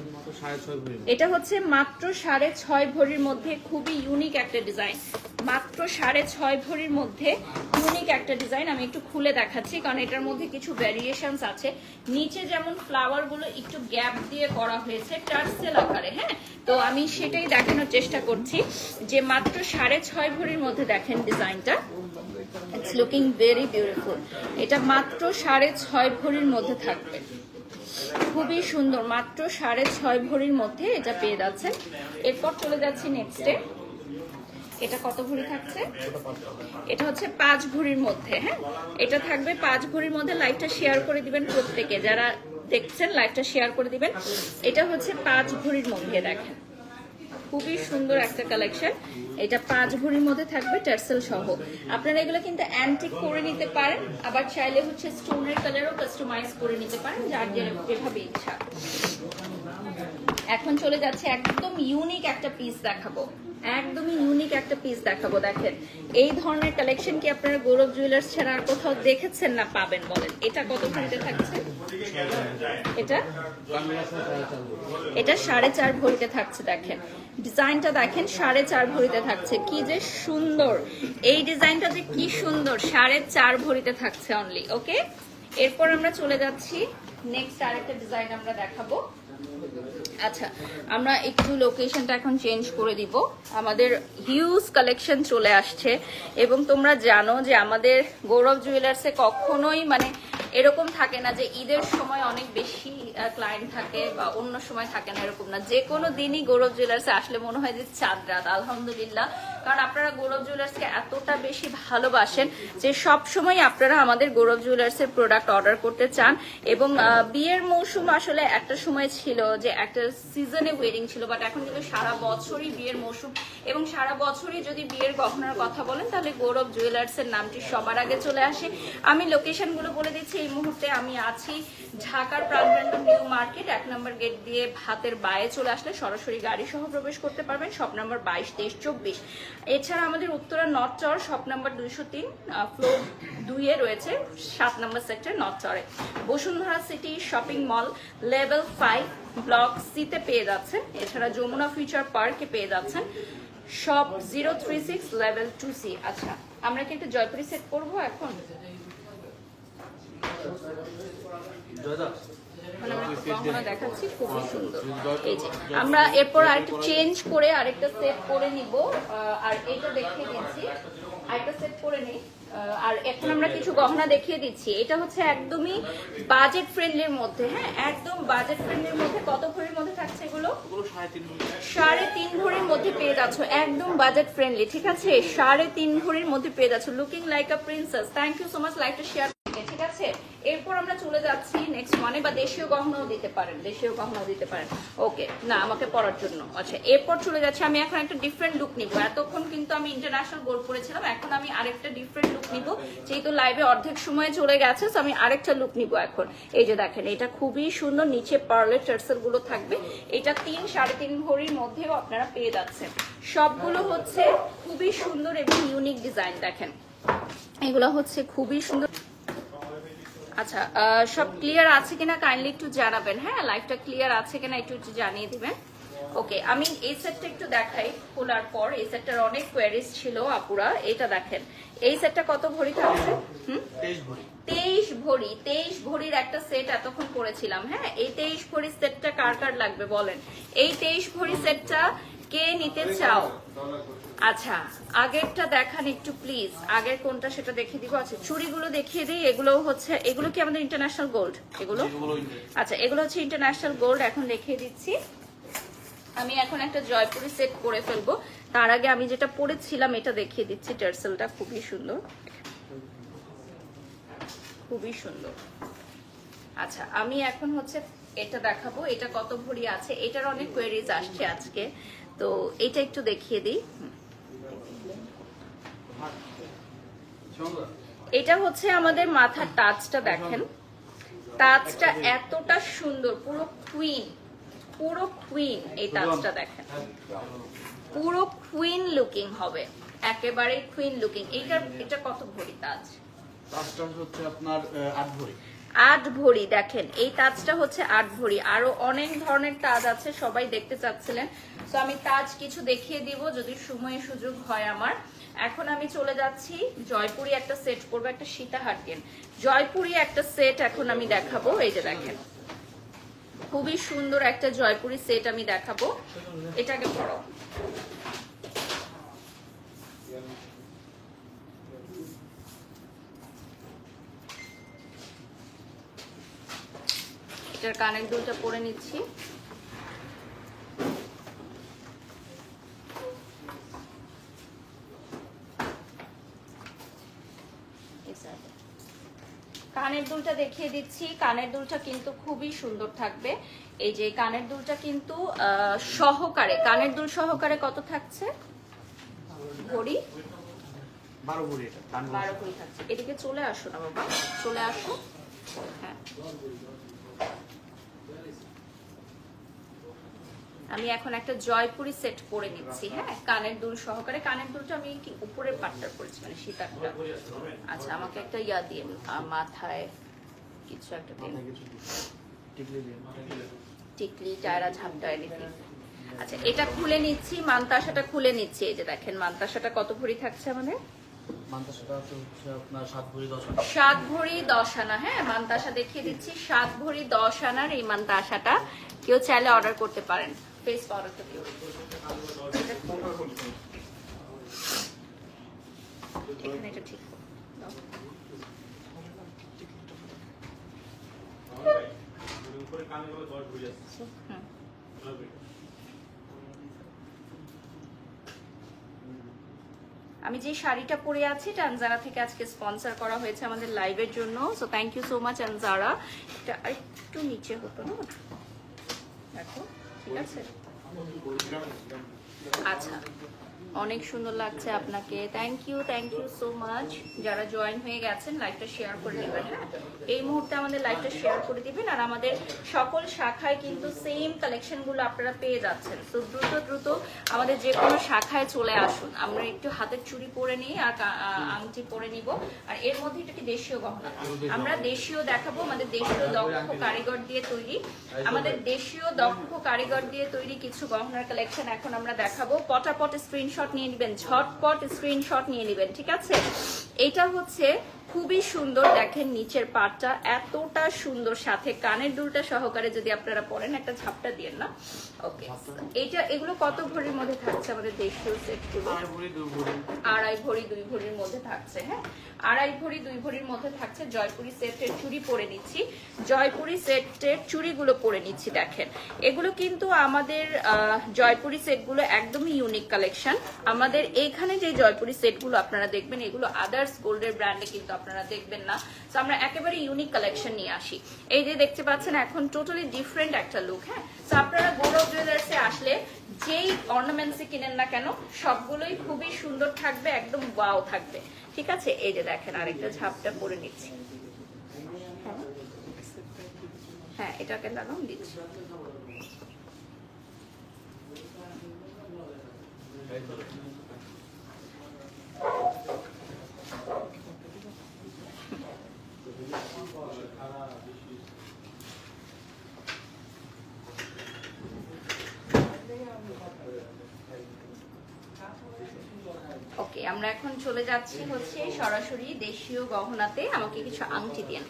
এটা হচ্ছে মাত্র 6.5 ভরির মধ্যে, খুবই ইউনিক একটা ডিজাইন। মাত্র 6.5 ভরির মধ্যে ইউনিক একটা ডিজাইন। আমি একটু খুলে দেখাচ্ছি কারণ এটার মধ্যে কিছু ভ্যারিয়েশনস আছে। নিচে যেমন ফ্লাওয়ার গুলো একটু গ্যাপ দিয়ে করা হয়েছে টার্সেল আকারে, হ্যাঁ তো আমি সেটাই দেখানোর চেষ্টা করছি যে মাত্র 6.5 ভরির মধ্যে দেখেন ডিজাইনটা, ইটস লুকিং ভেরি বিউটিফুল। এটা মাত্র 6.5 ভরির মধ্যে থাকবে, খুবই সুন্দর। মাত্র 6.5 ভরির মধ্যে এটা পেয়ে যাচ্ছেন। এরপর চলে যাচ্ছি নেক্সটে। এটা কত ভরি থাকছে? এটা হচ্ছে 5 ভরির মধ্যে। হ্যাঁ এটা থাকবে 5 ভরির মধ্যে। লাইভটা শেয়ার করে দিবেন প্রত্যেকে, যারা দেখছেন লাইভটা শেয়ার করে দিবেন। এটা হচ্ছে 5 ভরির মধ্যে, দেখেন খুবই সুন্দর একটা কালেকশন। এটা 5 ভরির মধ্যে থাকবে টার্সেল সহ। আপনারা এগুলো কিন্তু অ্যান্টিক করে নিতে পারেন, আবার চাইলে হচ্ছে স্টোনের কালারও কাস্টমাইজ করে নিতে পারেন, যার যেভাবে ইচ্ছা। এখন চলে যাচ্ছে একদম ইউনিক একটা পিস দেখাবো, একদমই ইউনিক একটা পিস দেখাবো। দেখেন এই ধরনের কালেকশন কি আপনারা গৌরব জুয়েলার্স ছাড়া আর কোথাও দেখেছেন না পাবেন বলেন? এটা কত ভরিতে থাকছে? এটা 4.5 ভরিতে থাকছে। দেখেন ডিজাইনটা দেখেন, 4.5 ভরিতে থাকছে। কি যে সুন্দর এই ডিজাইনটা, যে কি সুন্দর, 4.5 ভরিতে থাকছে অনলি। ওকে এরপর আমরা চলে যাচ্ছি নেক্সট আরেকটা ডিজাইন আমরা দেখাবো। আচ্ছা আমরা একটু লোকেশনটা এখন চেঞ্জ করে দিব। আমাদের হিউজ কালেকশন চলে আসছে এবং তোমরা জানো যে আমাদের গৌরব জুয়েলার্সে কখনোই মানে এরকম থাকে না যে ঈদের সময় অনেক বেশি ক্লায়েন্ট থাকে বা অন্য সময় থাকে না, এরকম না। যে কোনো দিনই গৌরব জুয়েলার্সে আসলে মনে হয় যে চাঁদ রাত, আলহামদুলিল্লাহ। কারণ আপনারা গৌরব জুয়েলার্সকে এতটা বেশি ভালোবাসেন যে সব সময় আপনারা আমাদের গৌরব জুয়েলার্সের প্রোডাক্ট অর্ডার করতে চান। এবং বিয়ের মৌসুম আসলে একটা সময় ছিল যে একটা সিজনে ওয়েডিং ছিল, বাট এখন কিন্তু সারা বছরই বিয়ের মৌসুম এবং সারা বছরই যদি বিয়ের গহনার কথা বলেন তাহলে গৌরব জুয়েলার্সের নামটি সবার আগে চলে আসে। আমি লোকেশনগুলো বলে দিচ্ছি। এই মুহূর্তে আমি আছি ঢাকার প্রাণকেন্দ্র নিউ মার্কেট 1 নম্বর গেট দিয়ে ভাতের বায়ে চলে আসলে সরাসরি গাড়ি সহ প্রবেশ করতে পারবেন। Shop number 22, 23, 24। এছাড়া আমাদের উত্তরা নর্থ চর শপ নাম্বার 203 ফ্লোর 2 এ রয়েছে 7 নম্বর সেক্টর নর্থ চরে। Bashundhara city shopping mall level 5 block C তে পেয়ে যাচ্ছেন। এছাড়া যমুনা ফিউচার পার্কে পেয়ে যাচ্ছেন শপ 036 লেভেল 2C। আচ্ছা আমরা কি একটা জয়পুরি সেট করবো এখন? দেখাচ্ছি খুবই সুন্দর। এই যে আমরা এরপর আরেকটা চেঞ্জ করে আরেকটা সেট করে নিব, আর এটা দেখিয়ে দিচ্ছি আরেকটা সেট করে নিই। আর এখন আমরা কিছু গহনা দেখিয়ে দিচ্ছি। এটা হচ্ছে একদমই বাজেট ফ্রেন্ডলির মধ্যে। হ্যাঁ একদম বাজেট ফ্রেন্ডলির মধ্যে। কত ভরির মধ্যে থাকছে এগুলো? 3.5 ভরির মধ্যে পেয়ে যাচ্ছ, একদম বাজেট ফ্রেন্ডলি। ঠিক আছে 3.5 ভরির মধ্যে পেয়ে যাচ্ছ, looking like a princess. Thank you so much লাইকটা শেয়ার। ঠিক আছে এরপর আমরা চলে যাচ্ছি নেক্সট ওয়ানে, বা দেশীয় গহনাও দিতে পারেন, দেশীয় গহনাও দিতে পারেন। ওকে না আমাকে পরার জন্য। আচ্ছা এরপর চলে যাচ্ছে, আমি এখন একটা ডিফারেন্ট লুক নিব। এতক্ষণ কিন্তু আমি ইন্টারন্যাশনাল গোল্ড পরেছিলাম, এখন আমি আরেকটা ডিফারেন্ট লুক নিব। যেহেতু লাইভে অর্ধেক সময় চলে গেছে তো আমি আরেকটা লুক নিব এখন। এই যে দেখেন এটা খুবই সুন্দর, নিচে পার্লের টার্সেল গুলো থাকবে। এটা 3-3.5 ভরির মধ্যেও আপনারা পেয়ে যাচ্ছেন। সবগুলো হচ্ছে খুবই সুন্দর এবং ইউনিক ডিজাইন। দেখেন এগুলো হচ্ছে খুবই সুন্দর। আচ্ছা সব ক্লিয়ার আছে কিনা কাইন্ডলি একটু জানাবেন। হ্যাঁ লাইভটা ক্লিয়ার আছে কিনা একটু জানিয়ে দিবেন। ওকে আমি এই সেটটা একটু দেখাই খোলার পর। এই সেটটার অনেক কোয়ারিজ ছিল আপুরা। এটা দেখেন এই সেটটা কত ভরি থাকছে? 23 ভরি। 23 ভরির একটা সেট এতক্ষণ করেছিলাম। হ্যাঁ এই 23 ভরি সেটটা কার কার লাগবে বলেন? এই 23 ভরি সেটটা কে নিতে চাও? আচ্ছা আগেরটা দেখান একটু প্লিজ, আগের কোনটা সেটা দেখিয়ে দিব। আচ্ছা চুড়িগুলো দেখিয়ে দিই। এগুলো হচ্ছে, এগুলো কি আমাদের ইন্টারন্যাশনাল গোল্ড? এগুলো আচ্ছা এগুলো হচ্ছে ইন্টারন্যাশনাল গোল্ড। এখন দেখিয়ে দিচ্ছি। আমি এখন একটা জয়পুরি সেট করে ফেলবো, তার আগে আমি যেটা পরেছিলাম এটা দেখিয়ে দিচ্ছি। টার্সেলটা খুবই সুন্দর, খুবই সুন্দর। আচ্ছা আমি এখন হচ্ছে এটা দেখাবো। এটা কত ভরি আছে, এটার অনেক কোয়েরিজ আসছে আজকে, তো এটা একটু দেখিয়ে দিই। এটা হচ্ছে আমাদের মাথার টাচটা দেখেন, টাচটা এতটা সুন্দর, পুরো কুইন এই টাচটা দেখেন, পুরো কুইন লুকিং হবে, একেবারে কুইন লুকিং। এটা কত ভরি তাজ? তাজটা হচ্ছে আপনার 8 ভরি। 8 ভরি দেখেন, এই তাজটা হচ্ছে 8 ভরি। আরো অনেক ধরনের তাজ আছে, সবাই দেখতে চাচ্ছিলেন, তো আমি তাজ কিছু দেখিয়ে দিব যদি সময় সুযোগ হয় আমার। এখন আমি চলে যাচ্ছি জয়পুরি একটা সেট করবো, একটা সীতাহার কেন জয়পুরি একটা সেট এখন আমি দেখাবো। এই যে দেখেন খুবই সুন্দর একটা জয়পুরি সেট আমি দেখাবো। এটাকে পড়ো, এটার কানের দুলটা পরে নিচ্ছি। কানের দুলটা দেখিয়ে দিচ্ছি, কানের দুলটা কিন্তু খুবই সুন্দর থাকবে। এই যে কানের দুলটা কিন্তু সহকারে, কানের দুল সহকারে কত থাকছে? ভরি 12 ভরি, এটা 12 ভরি থাকছে। এদিকে চলে আসো না বাবা, চলে আসো। হ্যাঁ, আমি এখন একটা জয়পুরি সেট করে নিচ্ছি। হ্যাঁ, কানের দুল সহকারে। কানের দুলটা আমি কি উপরের পাটটা করেছি, মানে সীতারটা। আচ্ছা, আমাকে একটা ইয়া দিয়ে মাথায় কিছু একটা দিন, টিকলি টায়রা ঝাপটা এদিকে। আচ্ছা, এটা খুলে নিচ্ছি, মানতাসাটা খুলে নিচ্ছি। এই যে দেখেন মানতাসাটা কত ভরি থাকছে আমাদের? মানতাসাটা হচ্ছে আপনার 7 ভরি 10 আনা। 7 ভরি 10 আনা। হ্যাঁ, মানতাসা দেখিয়ে দিচ্ছি, 7 ভরি 10 আনার এই মানতাসাটা কেউ চাইলে অর্ডার করতে পারেন। ফেস পাউডারটা দিও, এখানে এটা ঠিক দাও। আমি যে শাড়িটা পরে আছি টানজারা থেকে আজকে স্পন্সর করা হয়েছে আমাদের লাইভের জন্য, so thank you so much টানজারা। এটা আরেকটু নিচে হতো না, দেখো ঠিক আছে। আচ্ছা, অনেক সুন্দর লাগছে আপনাকে, থ্যাংক ইউ সো মাচ। যারা জয়েন হয়ে গেছেন লাইভটা শেয়ার করে দিবেন। হ্যাঁ, এই মুহূর্তে আমাদের লাইভটা শেয়ার করে দিবেন। আর আমাদের সকল শাখায় কিন্তু সেম কালেকশনগুলো আপনারা পেয়ে যাচ্ছেন, তো দ্রুত আমাদের যে কোনো শাখায় চলে আসুন। আমরা একটু হাতের চুড়ি পরে নিই আর আংটি পরে নিব। আর এর মধ্যে এটা কি দেশীয় গহনা, আমরা দেশীয় দেখাবো। আমাদের দেশীয় দক্ষ কারিগর দিয়ে তৈরি, আমাদের দেশীয় দক্ষ কারিগর দিয়ে তৈরি কিছু গহনার কালেকশন এখন আমরা দেখাবো। পটাপট স্ক্রিনশট নিয়ে নেবেন, ঝটপট স্ক্রিনশট নিয়ে নেবেন, ঠিক আছে। এটা হচ্ছে খুবই সুন্দর, দেখেন নিচের পাটটা এতটা সুন্দর, সাথে কানের দুলটা সহকারে যদি আপনারা পরেন, একটা ঝাপটা দিয়ে না। ওকে, এগুলো কত ভরির মধ্যে থাকছে আমাদের দেশীয় সেটগুলো? 2.5 ভরি 2 ভরির মধ্যে থাকছে। হ্যাঁ, 2.5 ভরি 2 ভরির মধ্যে থাকছে। জয়পুরি সেটের চুড়ি পরে নিচ্ছি, জয়পুরি সেটের চুড়িগুলো পরে নিচ্ছি। দেখেন এগুলো কিন্তু আমাদের জয়পুরি সেটগুলো একদমই ইউনিক কালেকশন। আমাদের এইখানে যে জয়পুরি সেটগুলো আপনারা দেখবেন, এগুলো আদার্স গোল্ডের ব্র্যান্ডে কিন্তু আপনারা দেখবেন না। তো আমরা একেবারে ইউনিক কালেকশন নিয়ে আসি। এই যে দেখতে পাচ্ছেন এখন টোটালি ডিফারেন্ট একটা লুক। হ্যাঁ, তো আপনারা গৌরব জুয়েলার্সে আসলে যেই অর্নামেন্টসই কিনেন না কেন, সবগুলোই খুবই সুন্দর থাকবে, একদম ওয়াও থাকবে, ঠিক আছে। এই যে দেখেন আরেকটা ঝাপটা পরে নিচ্ছি। হ্যাঁ, এটাকে লাগাম দিচ্ছি। ওকে, আমরা এখন চলে যাচ্ছি হচ্ছে সরাসরি দেশীয় গহনাতে। আমাকে কিছু আংটি দেন।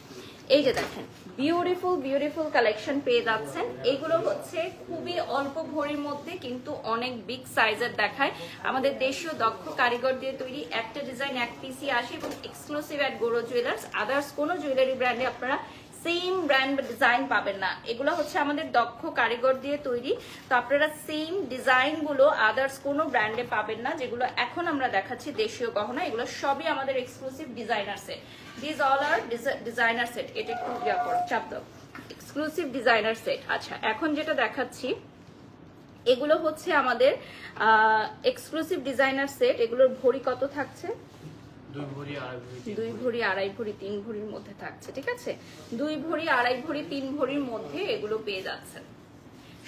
এই যে দেখেন বিউটিফুল কালেকশন পেয়ে যাচ্ছেন। এগুলো হচ্ছে খুবই অল্প ভরির মধ্যে কিন্তু অনেক বিগ সাইজের দেখায়। আমাদের দেশীয় দক্ষ কারিগর দিয়ে তৈরি, একটা ডিজাইন এক পিসই আসে এবং এক্সক্লুসিভ এট গৌরব জুয়েলার্স। আদার্স কোনো জুয়েলারি ব্র্যান্ডে আপনারা সেম ব্র্যান্ড বা ডিজাইন পাবেন না। এগুলো হচ্ছে আমাদের দক্ষ কারিগর দিয়ে তৈরি, তো আপনারা সেম ডিজাইনগুলো আদার্স কোনো ব্র্যান্ডে পাবেন না। যেগুলো এখন আমরা দেখাচ্ছি দেশীয় গহনা, এগুলো সবই আমাদের exclusive designer set. This all are designer set. এটা একটু ইয়া করো, চাপ দাও, এক্সক্লুসিভ ডিজাইনার সেট। আচ্ছা, এখন যেটা দেখাচ্ছি এগুলো হচ্ছে আমাদের এক্সক্লুসিভ ডিজাইনার সেট। এগুলোর ভরি কত থাকছে? 2 ভরি আড়াই ভরি 2 ভরি আড়াই ভরি 3 ভরির মধ্যে থাকছে, ঠিক আছে? 2 ভরি আড়াই ভরি 3 ভরির মধ্যে এগুলো পেয়ে যাচ্ছেন।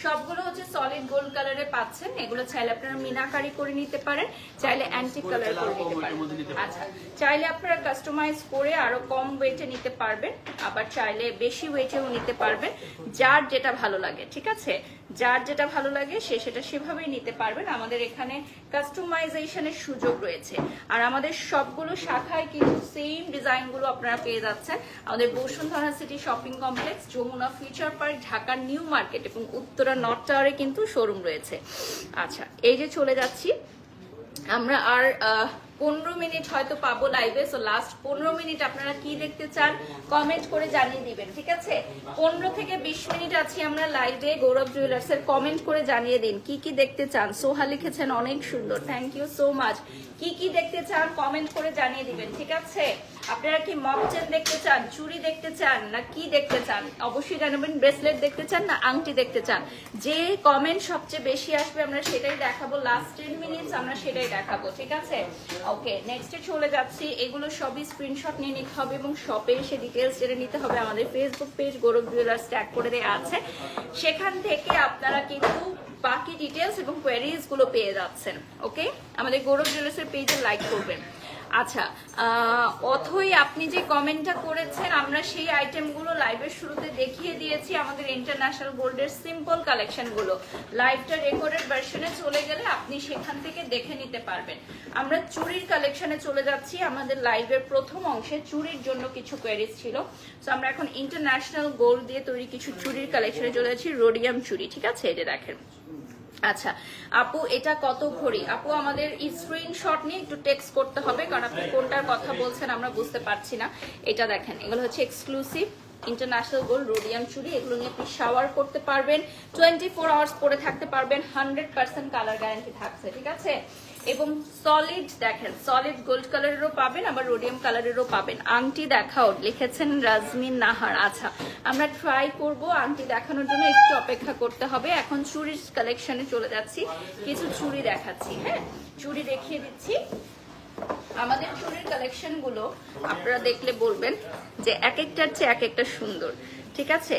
সবগুলো হচ্ছে সলিড গোল্ড কালারে পাচ্ছেন। এগুলো চাইলে আপনারা মিনাকারি করে নিতে পারেন, চাইলে অ্যান্টিক কালার করে নিতে পারেন। আচ্ছা, চাইলে আপনারা কাস্টমাইজ করে আরো কম ওয়েটে নিতে পারবেন, আবার চাইলে বেশি ওয়েটেও নিতে পারবেন, যার যেটা ভালো লাগে, ঠিক আছে? যার যেটা ভালো লাগে সে সেটা সেভাবেই নিতে পারবেন। আমাদের এখানে কাস্টমাইজেশনের সুযোগ রয়েছে, আর আমাদের সবগুলো শাখায় কিন্তু সেম ডিজাইনগুলো আপনারা পেয়ে যাচ্ছেন। আমাদের Bashundhara city shopping complex, Jamuna future park, ঢাকার নিউ মার্কেট এবং উত্তরা নর্থ টাওয়ারে কিন্তু শোরুম রয়েছে। আচ্ছা, এই যে চলে যাচ্ছি আমরা, আর 15 মিনিট হয়তো পাবো লাইভে। সো লাস্ট 15 মিনিট আপনারা কি দেখতে চান কমেন্ট করে জানিয়ে দিবেন, ঠিক আছে? 15 থেকে 20 মিনিট আছি আমরা লাইভে। গৌরব জুয়েলার্স এর কমেন্ট করে জানিয়ে দিন কি কি দেখতে চান। সোহা লিখেছেন অনেক সুন্দর, থ্যাংক ইউ সো মাচ। কি কি দেখতে চান কমেন্ট করে জানিয়ে দিবেন, ঠিক আছে? আপনারা কি মক চেন দেখতে চান, চুড়ি দেখতে চান, না কি দেখতে চান অবশ্যই জানাবেন। ব্রেসলেট দেখতে চান না আংটি দেখতে চান? যে কমেন্ট সবচেয়ে বেশি আসবে আমরা সেটাই দেখাবো। লাস্ট 10 মিনিটস আমরা সেটাই দেখাবো, ঠিক আছে? ওকে, নেক্সটে চলে যাচ্ছি। এগুলো সবই স্ক্রিনশট নিয়ে নিতে হবে এবং শপে এসে ডিটেলস জেনে নিতে হবে। আমাদের ফেসবুক পেজ গৌরব জুয়েলার্স ট্যাগ করে দেওয়া আছে, সেখান থেকে আপনারা কিন্তু বাকি ডিটেলস এবং কোয়েরিজ গুলো পেয়ে যাচ্ছেন। ওকে, আমাদের গৌরব জুয়েলার্সের পেজে লাইক করবেন। আচ্ছা, অথই আপনি যে কমেন্টটা করেছেন আমরা সেই আইটেমগুলো লাইভের শুরুতে দেখিয়ে দিয়েছি। আমাদের ইন্টারন্যাশনাল গোল্ডের সিম্পল কালেকশনগুলো লাইভটা রেকর্ডেড ভার্সনে চলে গেলে আপনি সেখান থেকে দেখে নিতে পারবেন। আমরা চুড়ির কালেকশনে চলে যাচ্ছি। আমাদের লাইভের প্রথম অংশে চুড়ির জন্য কিছু কোয়েরিজ ছিল, তো আমরা এখন ইন্টারন্যাশনাল গোল্ড দিয়ে তৈরি কিছু চুড়ির কালেকশনে চলে যাচ্ছি। রোডিয়াম চুড়ি, ঠিক আছে? এটা দেখেন। আচ্ছা আপু, এটা কত ভরি? আপু আমাদের স্ক্রিনশট নিয়ে একটু টেক্সট করতে হবে, কারণ আপনি কোনটার কথা বলছেন আমরা বুঝতে পারছি না। এটা দেখেন, এগুলো হচ্ছে এক্সক্লুসিভ ইন্টারন্যাশনাল গোল্ড রোডিয়াম চুড়ি। এগুলো নিয়ে আপনি শাওয়ার করতে পারবেন, 24 আওয়ার্স পরে থাকতে পারবেন, 100% কালার গ্যারান্টি থাকছে, ঠিক আছে? এবং সলিড দেখেন, সলিড গোল্ড কালারেরও পাবেন, আবার রোডিয়াম কালারেরও পাবেন। আংটি দেখাও লিখেছেন রাজমিন নাহার। আচ্ছা, আমরা ট্রাই করব আংটি দেখানোর জন্য, একটু অপেক্ষা করতে হবে। এখন চুড়ির কালেকশনে চলে যাচ্ছি, কিছু চুড়ি দেখাচ্ছি। হ্যাঁ, চুড়ি দেখিয়ে দিচ্ছি। আমাদের চুড়ির কালেকশন গুলো আপনারা দেখলে বলবেন যে এক একটার চেয়ে এক একটা সুন্দর, ঠিক আছে?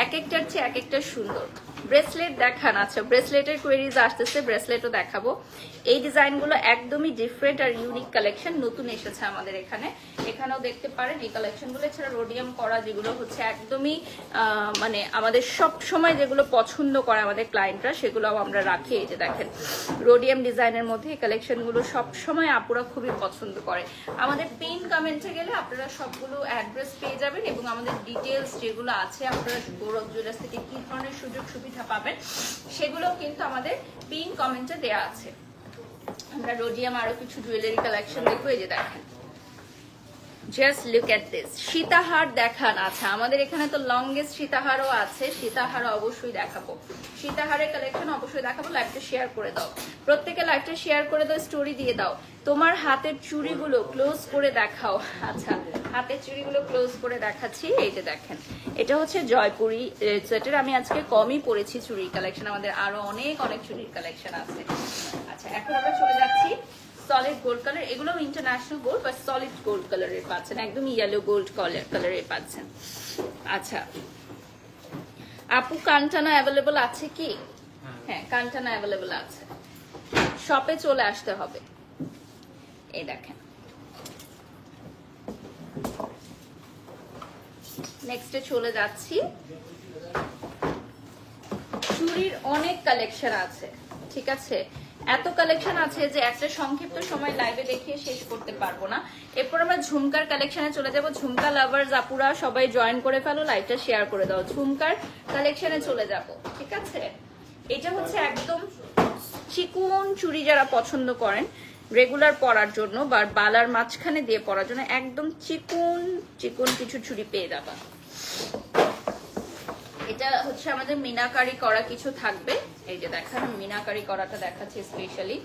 এক একটার চেয়ে এক একটা সুন্দর। ব্রেসলেট দেখান। আচ্ছা, ব্রেসলেটের কোয়েরিজ আসতেছে, ব্রেসলেটও দেখাবো। এই ডিজাইনগুলো একদমই ডিফারেন্ট আর ইউনিক কালেকশন, নতুন এসেছে আমাদের এখানে। এখানেও দেখতে পারেন এই কালেকশনগুলো। এছাড়া রোডিয়াম করা যেগুলো হচ্ছে একদমই মানে আমাদের সব সময় যেগুলো পছন্দ করে আমাদের ক্লায়েন্টরা, সেগুলোও আমরা রাখি। এই যে দেখেন, রোডিয়াম ডিজাইনের মধ্যে এই কালেকশনগুলো সব সময় আপুরা খুবই পছন্দ করে। আমাদের পিন কমেন্টে গেলে আপনারা সবগুলো অ্যাড্রেস পেয়ে যাবেন এবং আমাদের ডিটেলস যেগুলো আছে, আপনারা গৌরব জুয়েলার্স থেকে কি ধরনের সুযোগ সুবিধা পাবেন সেগুলো কিন্তু আমাদের পিন কমেন্টে দেয়া আছে। আমরা রোডিয়াম আরো কিছু জুয়েলারি কালেকশন দেখবো। এই যে দেখেন, জাস্ট লুক এট দিস। সীতাহার দেখান। আচ্ছা, আমাদের এখানে তো লংগেস্ট সীতাহারও আছে, সীতাহারও অবশ্যই দেখাবো। সীতাহারের কালেকশন অবশ্যই দেখাবো। লাইভটা শেয়ার করে দাও, প্রত্যেকে লাইভটা শেয়ার করে দাও, স্টোরি দিয়ে দাও। তোমার হাতের চুড়িগুলো ক্লোজ করে দেখাও। আচ্ছা, হাতের চুড়িগুলো ক্লোজ করে দেখাচ্ছি। এই যে দেখেন, এটা হচ্ছে জয়পুরি সেটের। আমি আজকে কমই পরেছি চুড়ির কালেকশন, আমাদের আরো অনেক অনেক চুড়ির কালেকশন আছে। আচ্ছা, এখন আমরা চলে যাচ্ছি সলিড গোল্ড কালার। এগুলো ইন্টারন্যাশনাল গোল্ড বা সলিড গোল্ড কালারের পাচ্ছেন, একদম ইয়েলো গোল্ড কালারের পাচ্ছেন। আচ্ছা আপু, কানটানা অ্যাভেলেবল আছে কি? হ্যাঁ, কানটানা অ্যাভেলেবল আছে, শপে চলে আসতে হবে। এই দেখেন, নেক্সটে চলে যাচ্ছি। চুড়ির অনেক কালেকশন আছে, ঠিক আছে? এত কালেকশন আছে যে একটা সংক্ষিপ্ত সময় লাইভে দেখিয়ে শেষ করতে পারবো না। এরপর আমরা ঝুমকার কালেকশনে চলে যাব। ঝুমকা লাভার্স আপুরা সবাই জয়েন করে ফেলো, লাইভটা শেয়ার করে দাও। ঝুমকার কালেকশনে চলে যাব, ঠিক আছে? এটা হচ্ছে একদম চিকন চুড়ি, যারা পছন্দ করেন রেগুলার পরার জন্য বা বালার মাঝখানে দিয়ে পরার জন্য, একদম চিকন চিকন কিছু চুড়ি পেয়ে যাবা। এটা হচ্ছে আমাদের মিনাকারি করা কিছু থাকবে। এই যে দেখেন, মিনাকারি করাটা দেখাচ্ছি স্পেশালি।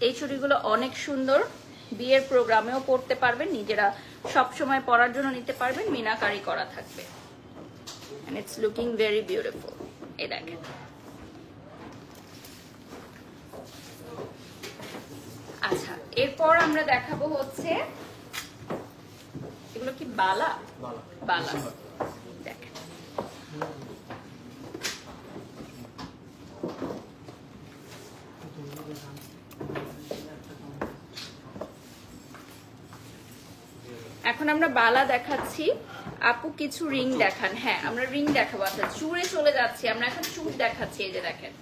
এই চুড়িগুলো অনেক সুন্দর, বিয়ের প্রোগ্রামেও পরতে পারবেন, নিজেরা সব সময় পরার জন্য নিতে পারবেন। মিনাকারি করা থাকবে, and it's looking very beautiful। এই দেখেন, আচ্ছা এরপর আমরা দেখাবো হচ্ছে এগুলো কি বালা? বালা দেখেন। এখন আমরা বালা দেখাচ্ছি, আপু কিছু রিং দেখান। হ্যাঁ আমরা রিং দেখাবো। আচ্ছা চূড়ে চলে যাচ্ছি, আমরা এখন চূড় দেখাচ্ছি, এই যে দেখেন।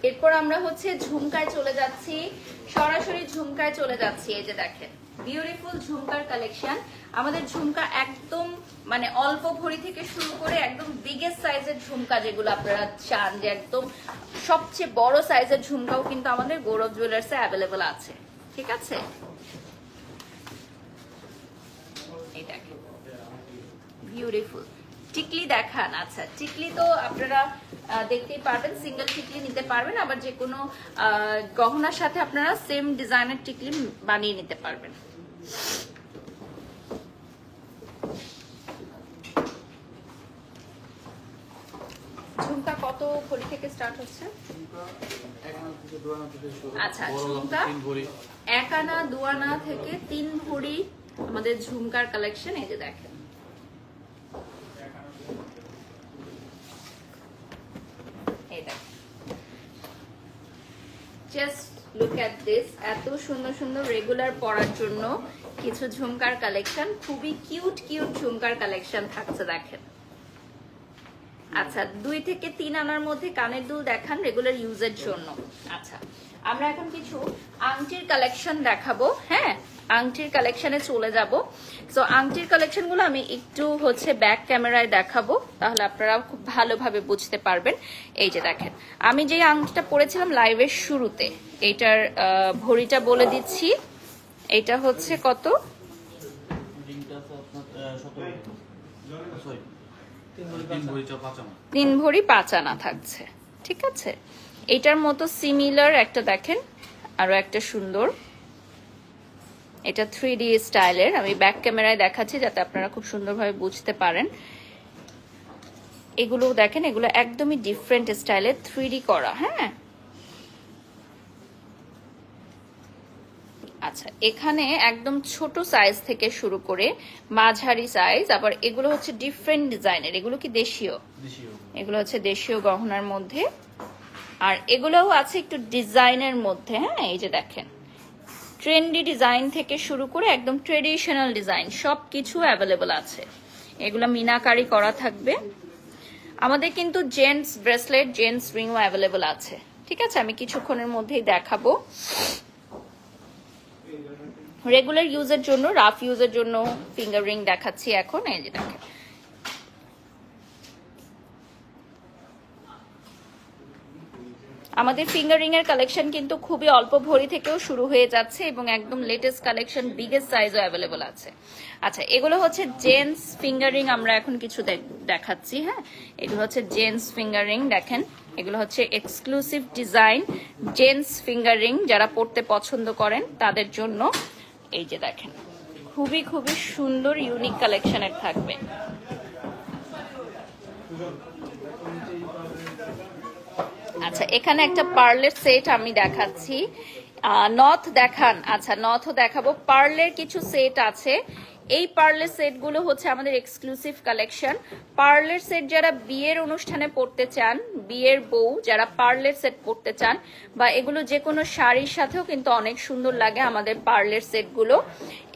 এরপর আমরা হচ্ছে ঝুমকায় চলে যাচ্ছি, সরাসরি ঝুমকায় চলে যাচ্ছি, এই যে দেখেন বিউটিফুল ঝুমকার কালেকশন। আমাদের ঝুমকা একদম মানে অল্প ভরি থেকে শুরু করে একদম বিগেস্ট সাইজের ঝুমকা, যেগুলো আপনারা চান যে একদম সবচেয়ে বড় সাইজের ঝুমকাও কিন্তু আমাদের গৌরব জুয়েলার্সে অ্যাভেলেবল আছে। ঠিক আছে, এই দেখেন বিউটিফুল। টিকলি দেখান। আচ্ছা টিকলি তো আপনারা দেখতেই পারবেন, সিঙ্গেল টিকলি নিতে পারবেন, আবার যে কোনো গহনার সাথে আপনারা সেম ডিজাইনের টিকলি বানিয়ে নিতে পারবেন। ঝুমকা কত ভরি থেকে স্টার্ট হচ্ছে? আচ্ছা ঝুমকা 1 আনা 2 আনা থেকে 3 ভরি আমাদের ঝুমকার কালেকশন, এই যে দেখেন। এই দেখেন জাস্ট লুক এট দিস, এত সুন্দর সুন্দর রেগুলার পরার জন্য কিছু ঝুমকার কালেকশন, খুবই কিউট কিউট ঝুমকার কালেকশন থাকছে দেখেন। আচ্ছা 2 থেকে 3 আনার মধ্যে কানের দুল দেখান রেগুলার ইউজের জন্য। আচ্ছা আমরা এখন কিছু আংটির কালেকশন দেখাবো। হ্যাঁ আংটির কালেকশনে চলে যাব। সো আংটির কালেকশনগুলো আমি একটু হচ্ছে ব্যাক ক্যামেরায় দেখাবো, তাহলে আপনারা খুব ভালোভাবে বুঝতে পারবেন। এই যে দেখেন আমি যে আংটিটা পরেছিলাম লাইভের শুরুতে, এইটার ভরিটা বলে দিচ্ছি। এটা হচ্ছে কত? 3 ভরি 5 আনা থাকছে। ঠিক আছে, এটার মতো সিমিলার একটা দেখেন আরো একটা সুন্দর, এটা 3D স্টাইলের। আমি ব্যাক ক্যামেরায় দেখাচ্ছি যাতে আপনারা খুব সুন্দরভাবে বুঝতে পারেন। এগুলো দেখেন, এগুলো একদমই ডিফারেন্ট স্টাইলের 3D করা। হ্যাঁ আচ্ছা এখানে একদম ছোট সাইজ থেকে শুরু করে মাঝারি সাইজ, আবার এগুলো হচ্ছে ডিফারেন্ট ডিজাইনের। এগুলো কি দেশীয়? এগুলো হচ্ছে দেশীয় গহনার মধ্যে, আর এগুলোও আছে একটু ডিজাইনের মধ্যে। হ্যাঁ এই যে দেখেন ট্রেন্ডি ডিজাইন থেকে শুরু করে একদম ট্রেডিশনাল ডিজাইন সবকিছু অ্যাভেলেবল আছে। এগুলো মিনাকারি করা থাকবে। আমাদের কিন্তু জেন্টস ব্রেসলেট, জেন্টস রিংও অ্যাভেলেবল আছে। ঠিক আছে, আমি কিছুক্ষণের মধ্যেই দেখাবো। রেগুলার ইউজের জন্য, রাফ ইউজের জন্য ফিঙ্গার রিং দেখাচ্ছি এখন। এই যে দেখেন আমাদের ফিঙ্গার রিং এর কালেকশন কিন্তু খুবই অল্প ভরি থেকেও শুরু হয়ে যাচ্ছে এবং একদম লেটেস্ট কালেকশন বিগেস্ট সাইজও অ্যাভেলেবল আছে। আচ্ছা এগুলো হচ্ছে জেন্টস ফিঙ্গার রিং, আমরা এখন কিছু দেখাচ্ছি। হ্যাঁ এগুলো হচ্ছে জেন্টস ফিঙ্গার রিং, দেখেন এগুলো হচ্ছে exclusive design gents finger ring, যারা পড়তে পছন্দ করেন তাদের জন্য। এই যে দেখেন খুবই খুবই সুন্দর ইউনিক কালেকশনের থাকবে। আচ্ছা এখানে একটা পার্লের সেট আমি দেখাচ্ছি, নথ দেখান। আচ্ছা নথও দেখাবো। পার্লের কিছু সেট আছে, এই পার্লের সেটগুলো হচ্ছে আমাদের এক্সক্লুসিভ কালেকশন। পার্লের সেট যারা বিয়ের অনুষ্ঠানে পড়তে চান, বিয়ের বউ যারা পার্লের সেট পড়তে চান, বা এগুলো যে কোনো শাড়ির সাথেও কিন্তু অনেক সুন্দর লাগে আমাদের পার্লের সেটগুলো।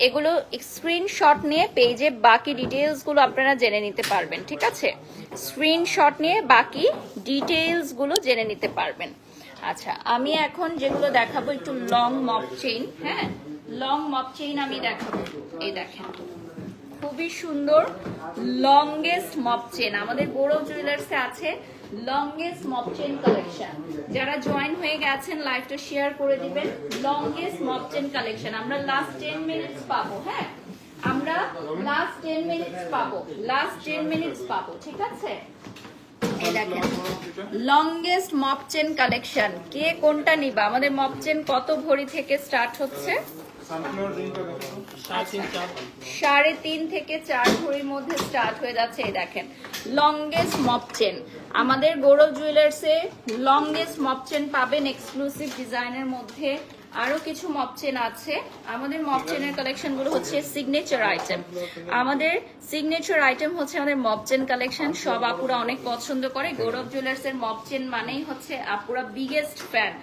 এগুলো স্ক্রিনশট নিয়ে পেজে বাকি ডিটেইলসগুলো আপনারা জেনে নিতে পারবেন। ঠিক আছে, স্ক্রিনশট নিয়ে বাকি ডিটেইলসগুলো জেনে নিতে পারবেন। আচ্ছা আমি এখন যেগুলো দেখাবো একটু লং মপ চেইন। হ্যাঁ লং মপ চেইন আমি দেখাবো। এই দেখেন খুবই সুন্দর লংগেস্ট মপ চেইন আমাদের গৌরব জুয়েলার্সে আছে। লংগেস্ট মপ চেইন কালেকশন, যারা জয়েন হয়ে গেছেন লাইভটা শেয়ার করে দিবেন। লংগেস্ট মপ চেইন কালেকশন আমরা লাস্ট 10 মিনিটস পাবো। হ্যাঁ আমরা লাস্ট 10 মিনিটস পাবো, লাস্ট 10 মিনিটস পাবো। ঠিক আছে, এই দেখেন লংগেস্ট মপ চেন কালেকশন। কে কোনটা নিবা? আমাদের মপ চেন কত ভরি থেকে স্টার্ট হচ্ছে? 3.5 থেকে 4 ভরির মধ্যে স্টার্ট হয়ে যাচ্ছে। এই দেখেন লংগেস্ট মপ চেন আমাদের গৌরব জুয়েলার্সে লংগেস্ট মপ চেন পাবেন এক্সক্লুসিভ ডিজাইনের মধ্যে। আরো কিছু মপ চেন আছে। আমাদের মপ চেনের কালেকশন গুলো হচ্ছে সিগনেচার আইটেম। আমাদের সিগনেচার আইটেম হচ্ছে আমাদের মপ চেন কালেকশন। সব আপুরা অনেক পছন্দ করে। গৌরব জুয়েলার্স এর মপ চেন মানেই হচ্ছে আপুরা বিগেস্ট ফ্যান।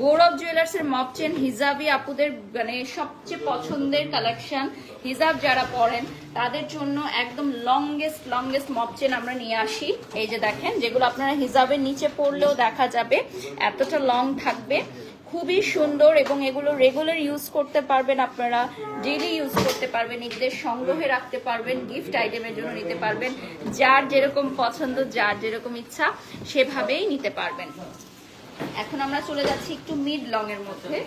গৌরব জুয়েলার্স এর মপ চেন হিজাবি আপুদের মানে সবচেয়ে পছন্দের কালেকশন। হিজাব যারা পরেন তাদের জন্য একদম লংগেস্ট মপ চেন আমরা নিয়ে আসি। এই যে দেখেন, যেগুলো আপনারা হিজাবের নিচে পরলেও দেখা যাবে, এতটা লং থাকবে, খুবই সুন্দর। এবং এগুলো রেগুলার ইউজ করতে পারবেন, আপনারা ডেইলি ইউজ করতে পারবেন, নিজেদের সংগ্রহে রাখতে পারবেন, গিফট আইটেমের জন্য নিতে পারবেন। যার যেরকম পছন্দ, যার যেরকম ইচ্ছা সেভাবেই নিতে পারবেন। এখন আমরা চলে যাচ্ছি একটু মিড লং এর মধ্যে।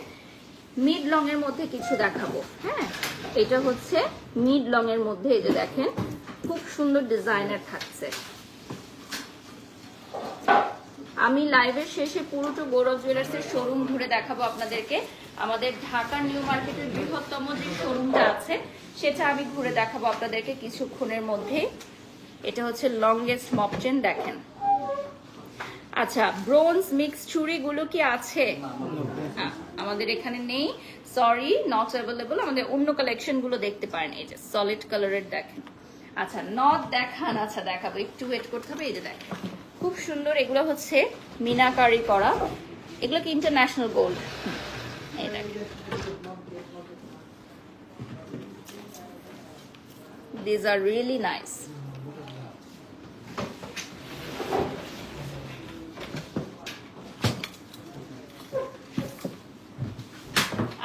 মিড লং এর মধ্যে কিছু দেখাবো। হ্যাঁ, এটা হচ্ছে মিড লং এর মধ্যে। এই যে দেখেন, খুব সুন্দর ডিজাইনের থাকছে। আমি লাইভের শেষে পুরোটা গৌরব জুয়েলার্স এর শোরুম ঘুরে দেখাবো আপনাদেরকে। আমাদের ঢাকা নিউ মার্কেটের বৃহত্তম যে শোরুমটা আছে সেটা আমি ঘুরে দেখাবো আপনাদেরকে কিছুক্ষণের মধ্যে। এটা হচ্ছে লংগেস্ট মপ চেন, দেখেন। আচ্ছা, ব্রোঞ্জ মিক্স চুড়িগুলো কি আছে? আমাদের এখানে নেই, সরি, নট অ্যাভেলেবল। আমাদের অন্য কালেকশন গুলো দেখতে পারেন। এই যে সলিড কালারের দেখেন। আচ্ছা, নট দেখান। আচ্ছা, দেখাবো, একটু ওয়েট করতে হবে। এই যে দেখেন, খুব সুন্দর। এগুলো হচ্ছে মিনাকারি করা। এগুলো কি ইন্টারন্যাশনাল গোল্ড। এই দেখেন, দিস আর রিয়েলি নাইস।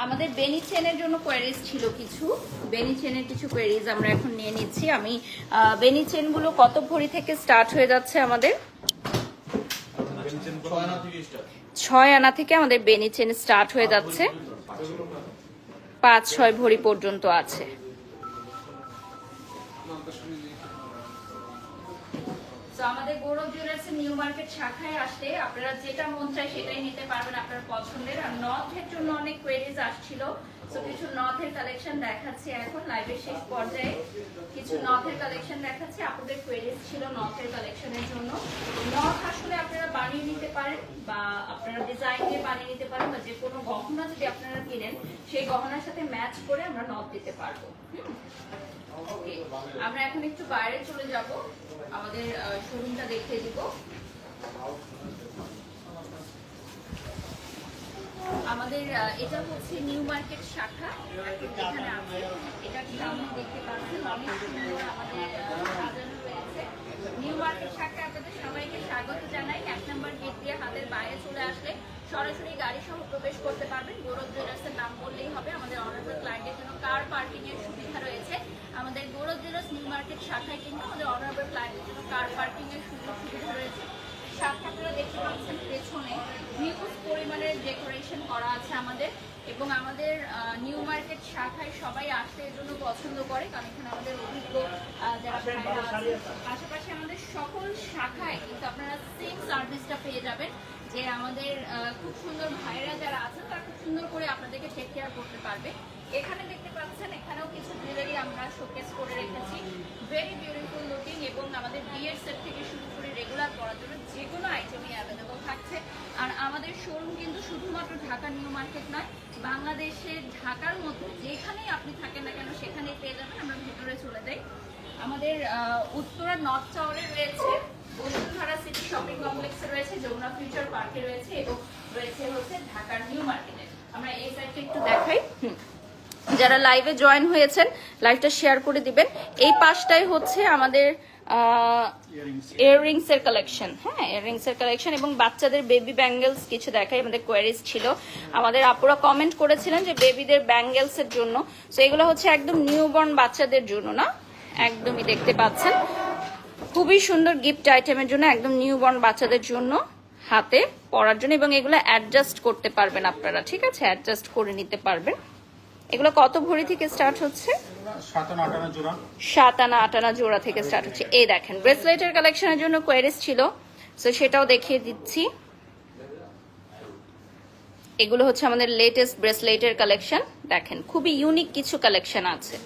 আমাদের বেনি চেনের জন্য কোয়ারিজ ছিল কিছু। বেনি চেনের কিছু কোয়ারিজ আমরা এখন নিয়ে নিচ্ছি। আমি বেনি চেন গুলো কত ভরি থেকে স্টার্ট হয়ে যাচ্ছে? আমাদের 6 আনা থেকে আমাদের বেনি চেন স্টার্ট হয়ে যাচ্ছে, 5-6 ভরি পর্যন্ত আছে। তো আমাদের গৌরব জুয়েলার্স নিউ মার্কেট শাখায় আসলে আপনারা যেটা মন চায় সেটাই নিতে পারবেন আপনার পছন্দের। আর নথের জন্য অনেক কোয়েরিজ আসছিল, তো কিছু নথের কালেকশন দেখাচ্ছি এখন লাইভের শেষ পর্যায়ে। কিছু নথের কালেকশন দেখাচ্ছি। আপনাদের কোয়েরিজ ছিল নথের কালেকশনের জন্য। নথ আসলে আপনারা বানিয়ে নিতে পারেন বা আপনারা ডিজাইন দিয়ে বানিয়ে নিতে পারেন, বা যে কোনো গহনা যদি আপনারা কিনেন সেই গহনার সাথে ম্যাচ করে আমরা নথ দিতে পারবো। ওকে, আমরা এখন একটু বাইরে চলে যাব, আমাদের শোরুমটা দেখিয়ে দিব। আমাদের এটা হচ্ছে নিউ মার্কেট শাখা, এখানে আছে। এটা আপনি দেখতে পাচ্ছেন, অনেক সুন্দর আমাদের সাজানো রয়েছে। নিউ মার্কেট শাখা আপনাদের সবাইকে স্বাগত জানাই। 1 নম্বর গেট দিয়ে হাতের বাইরে চলে আসলে সরাসরি গাড়ি সহ প্রবেশ করতে পারবেন। গৌরব জুয়েলার্সের নাম বললেই হবে। আমাদের অনারেবল ক্লায়েন্টের জন্য কার পার্কিং এর সুবিধা রয়েছে। আমাদের গৌরব জুয়েলার্স নিউ মার্কেট শাখায় কিন্তু আমাদের অনারেবল ক্লায়েন্টের জন্য কার পার্কিং এর সুযোগ সুবিধা রয়েছে। শাখা আপনারা দেখতে পাচ্ছেন পেছনে হিউজ পরিমাণের ডেকোরেশন করা আছে আমাদের। এবং আমাদের নিউ মার্কেট শাখায় সবাই আসতে এর জন্য পছন্দ করে, কারণ এখানে আমাদের অভিজ্ঞ যারা ভাইরা আছে। পাশাপাশি আমাদের সকল শাখায় কিন্তু আপনারা সেম সার্ভিসটা পেয়ে যাবেন, যে আমাদের খুব সুন্দর ভাইরা যারা আছেন তারা খুব সুন্দর করে আপনাদেরকে টেক কেয়ার করতে পারবে। এখানে দেখতে পাচ্ছেন, এখানেও কিছু জুয়েলারি আমরা শোকেস করে রেখেছি, ভেরি বিউটিফুল লুকিং। এবং আমাদের বিয়ের সেট থেকে শুরু করে রেগুলার পরার জন্য যে কোনো আইটেমই অ্যাভেলেবল থাকছে। আর আমাদের শোরুম কিন্তু শুধুমাত্র ঢাকা নিউ মার্কেট নয়, বাংলাদেশের ঢাকার মধ্যে যেখানেই আপনি থাকেন না কেন সেখানেই পেয়ে যাবেন। আমরা ভিতরে চলে যাই। আমাদের উত্তরা নর্থ টাওয়ারে রয়েছে, বসুন্ধরা সিটি শপিং কমপ্লেক্সে রয়েছে, যমুনা ফিউচার পার্কে রয়েছে, এবং রয়েছে হচ্ছে ঢাকার নিউ মার্কেটে। আমরা এই সাইডটা একটু দেখাই। যারা লাইভে জয়েন হয়েছেন লাইভটা শেয়ার করে দিবেন। এই পাশটাই হচ্ছে আমাদের ইয়াররিংস এর কালেকশন। হ্যাঁ, ইয়াররিংস এর কালেকশন এবং বাচ্চাদের বেবি ব্যাঙ্গেলস কিছু দেখাই। আমাদের কোয়ারিজ ছিল, আমাদের আপুরা কমেন্ট করেছিলেন যে বেবিদের ব্যাঙ্গেলস এর জন্য। তো এগুলো হচ্ছে একদম নিউবর্ন বাচ্চাদের জন্য না, একদমই দেখতে পাচ্ছেন খুবই সুন্দর গিফট আইটেমের জন্য, একদম নিউবর্ন বাচ্চাদের জন্য হাতে পরার জন্য। এবং এগুলো অ্যাডজাস্ট করতে পারবেন আপনারা, ঠিক আছে, অ্যাডজাস্ট করে নিতে পারবেন। এগুলো কত ভরি থেকে স্টার্ট হচ্ছে? 7 আনা 8 আনা জোড়া। 7 আনা 8 আনা জোড়া থেকে স্টার্ট হচ্ছে। এই দেখেন, ব্রেসলেটের কালেকশনের জন্য কোয়ারিজ ছিল, তো সেটাও দেখিয়ে দিচ্ছি। এগুলো হচ্ছে আমাদের লেটেস্ট ব্রেসলেটের কালেকশন। দেখেন, খুবই ইউনিক কিছু কালেকশন আছে,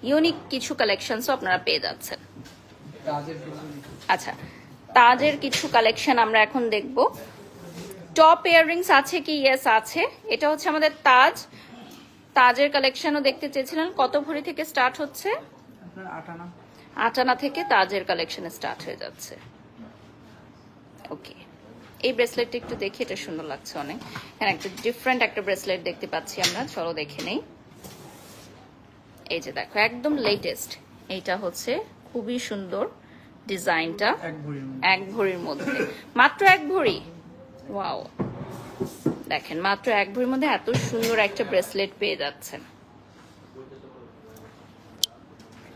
ইউনিক কিছু কালেকশনসও আপনারা পেয়ে যাচ্ছেন। আচ্ছা, তাজের কিছু কালেকশন আমরা এখন দেখব। টপ ইয়াররিংস আছে কি? ইয়েস আছে। এটা হচ্ছে আমাদের তাজের কালেকশনও দেখতে চেয়েছিলেন। কত ভরি থেকে স্টার্ট হচ্ছে? আপনার 8 আনা। 8 আনা থেকে তাজের কালেকশন স্টার্ট হয়ে যাচ্ছে। ওকে, এই ব্রেসলেটটা একটু দেখি, এটা সুন্দর লাগছে অনেক। এখানে একটা ডিফারেন্ট একটা ব্রেসলেট দেখতে পাচ্ছি আমরা, চলো দেখে নেই। এই যে দেখো, একদম লেটেস্ট। এইটা হচ্ছে খুবই সুন্দর ডিজাইনটা, 1 ভরির মধ্যে। মাত্র 1 ভরি, ওয়াও। দেখেন, মাত্র 1 ভরির মধ্যে এত সুন্দর একটা ব্রেসলেট পেয়ে যাচ্ছেন।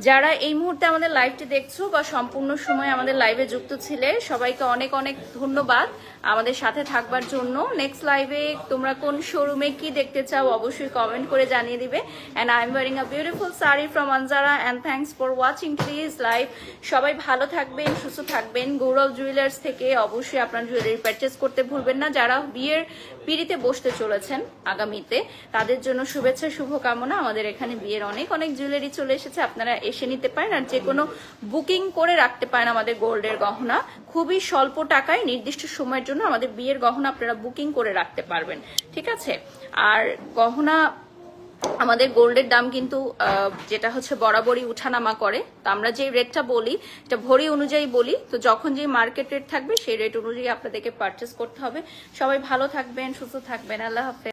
যারা এই মুহূর্তে আমাদের লাইভটি দেখছো বা সম্পূর্ণ সময় আমাদের লাইভে যুক্ত ছিলে, সবাইকে অনেক অনেক ধন্যবাদ আমাদের সাথে থাকবার জন্য। নেক্সট লাইভে তোমরা কোন শোরুমে কি দেখতে চাও অবশ্যই কমেন্ট করে জানিয়ে দিবে। And I am wearing a beautiful sari from Anjara and thanks for watching please live. সবাই ভালো থাকবেন, সুস্থ থাকবেন। গৌরব জুয়েলার্স থেকে অবশ্যই আপনার জুয়েলারি পারচেস করতে ভুলবেন না। যারা বিয়ের পিড়িতে বসতে চলেছেন আগামীতে, তাদের জন্য শুভেচ্ছা, শুভকামনা। আমাদের এখানে বিয়ের অনেক অনেক জুয়েলারি চলে এসেছে, আপনারা এসে নিতে পারেন। আর যে কোনো বুকিং করে রাখতে পারেন আমাদের গোল্ডের গহনা। খুবই স্বল্প টাকায় নির্দিষ্ট সময়ের জন্য আমাদের বিয়ের গহনা আপনারা বুকিং করে রাখতে পারবেন, ঠিক আছে? আর গহনা আমাদের গোল্ডের দাম কিন্তু যেটা হচ্ছে বরাবরই উঠানামা করে। তো আমরা যে রেটটা বলি এটা ভরি অনুযায়ী বলি, তো যখন যে মার্কেট রেট থাকবে সেই রেট অনুযায়ী আপনাদেরকে পারচেস করতে হবে। সবাই ভালো থাকবেন, সুস্থ থাকবেন। আল্লাহ হাফেজ।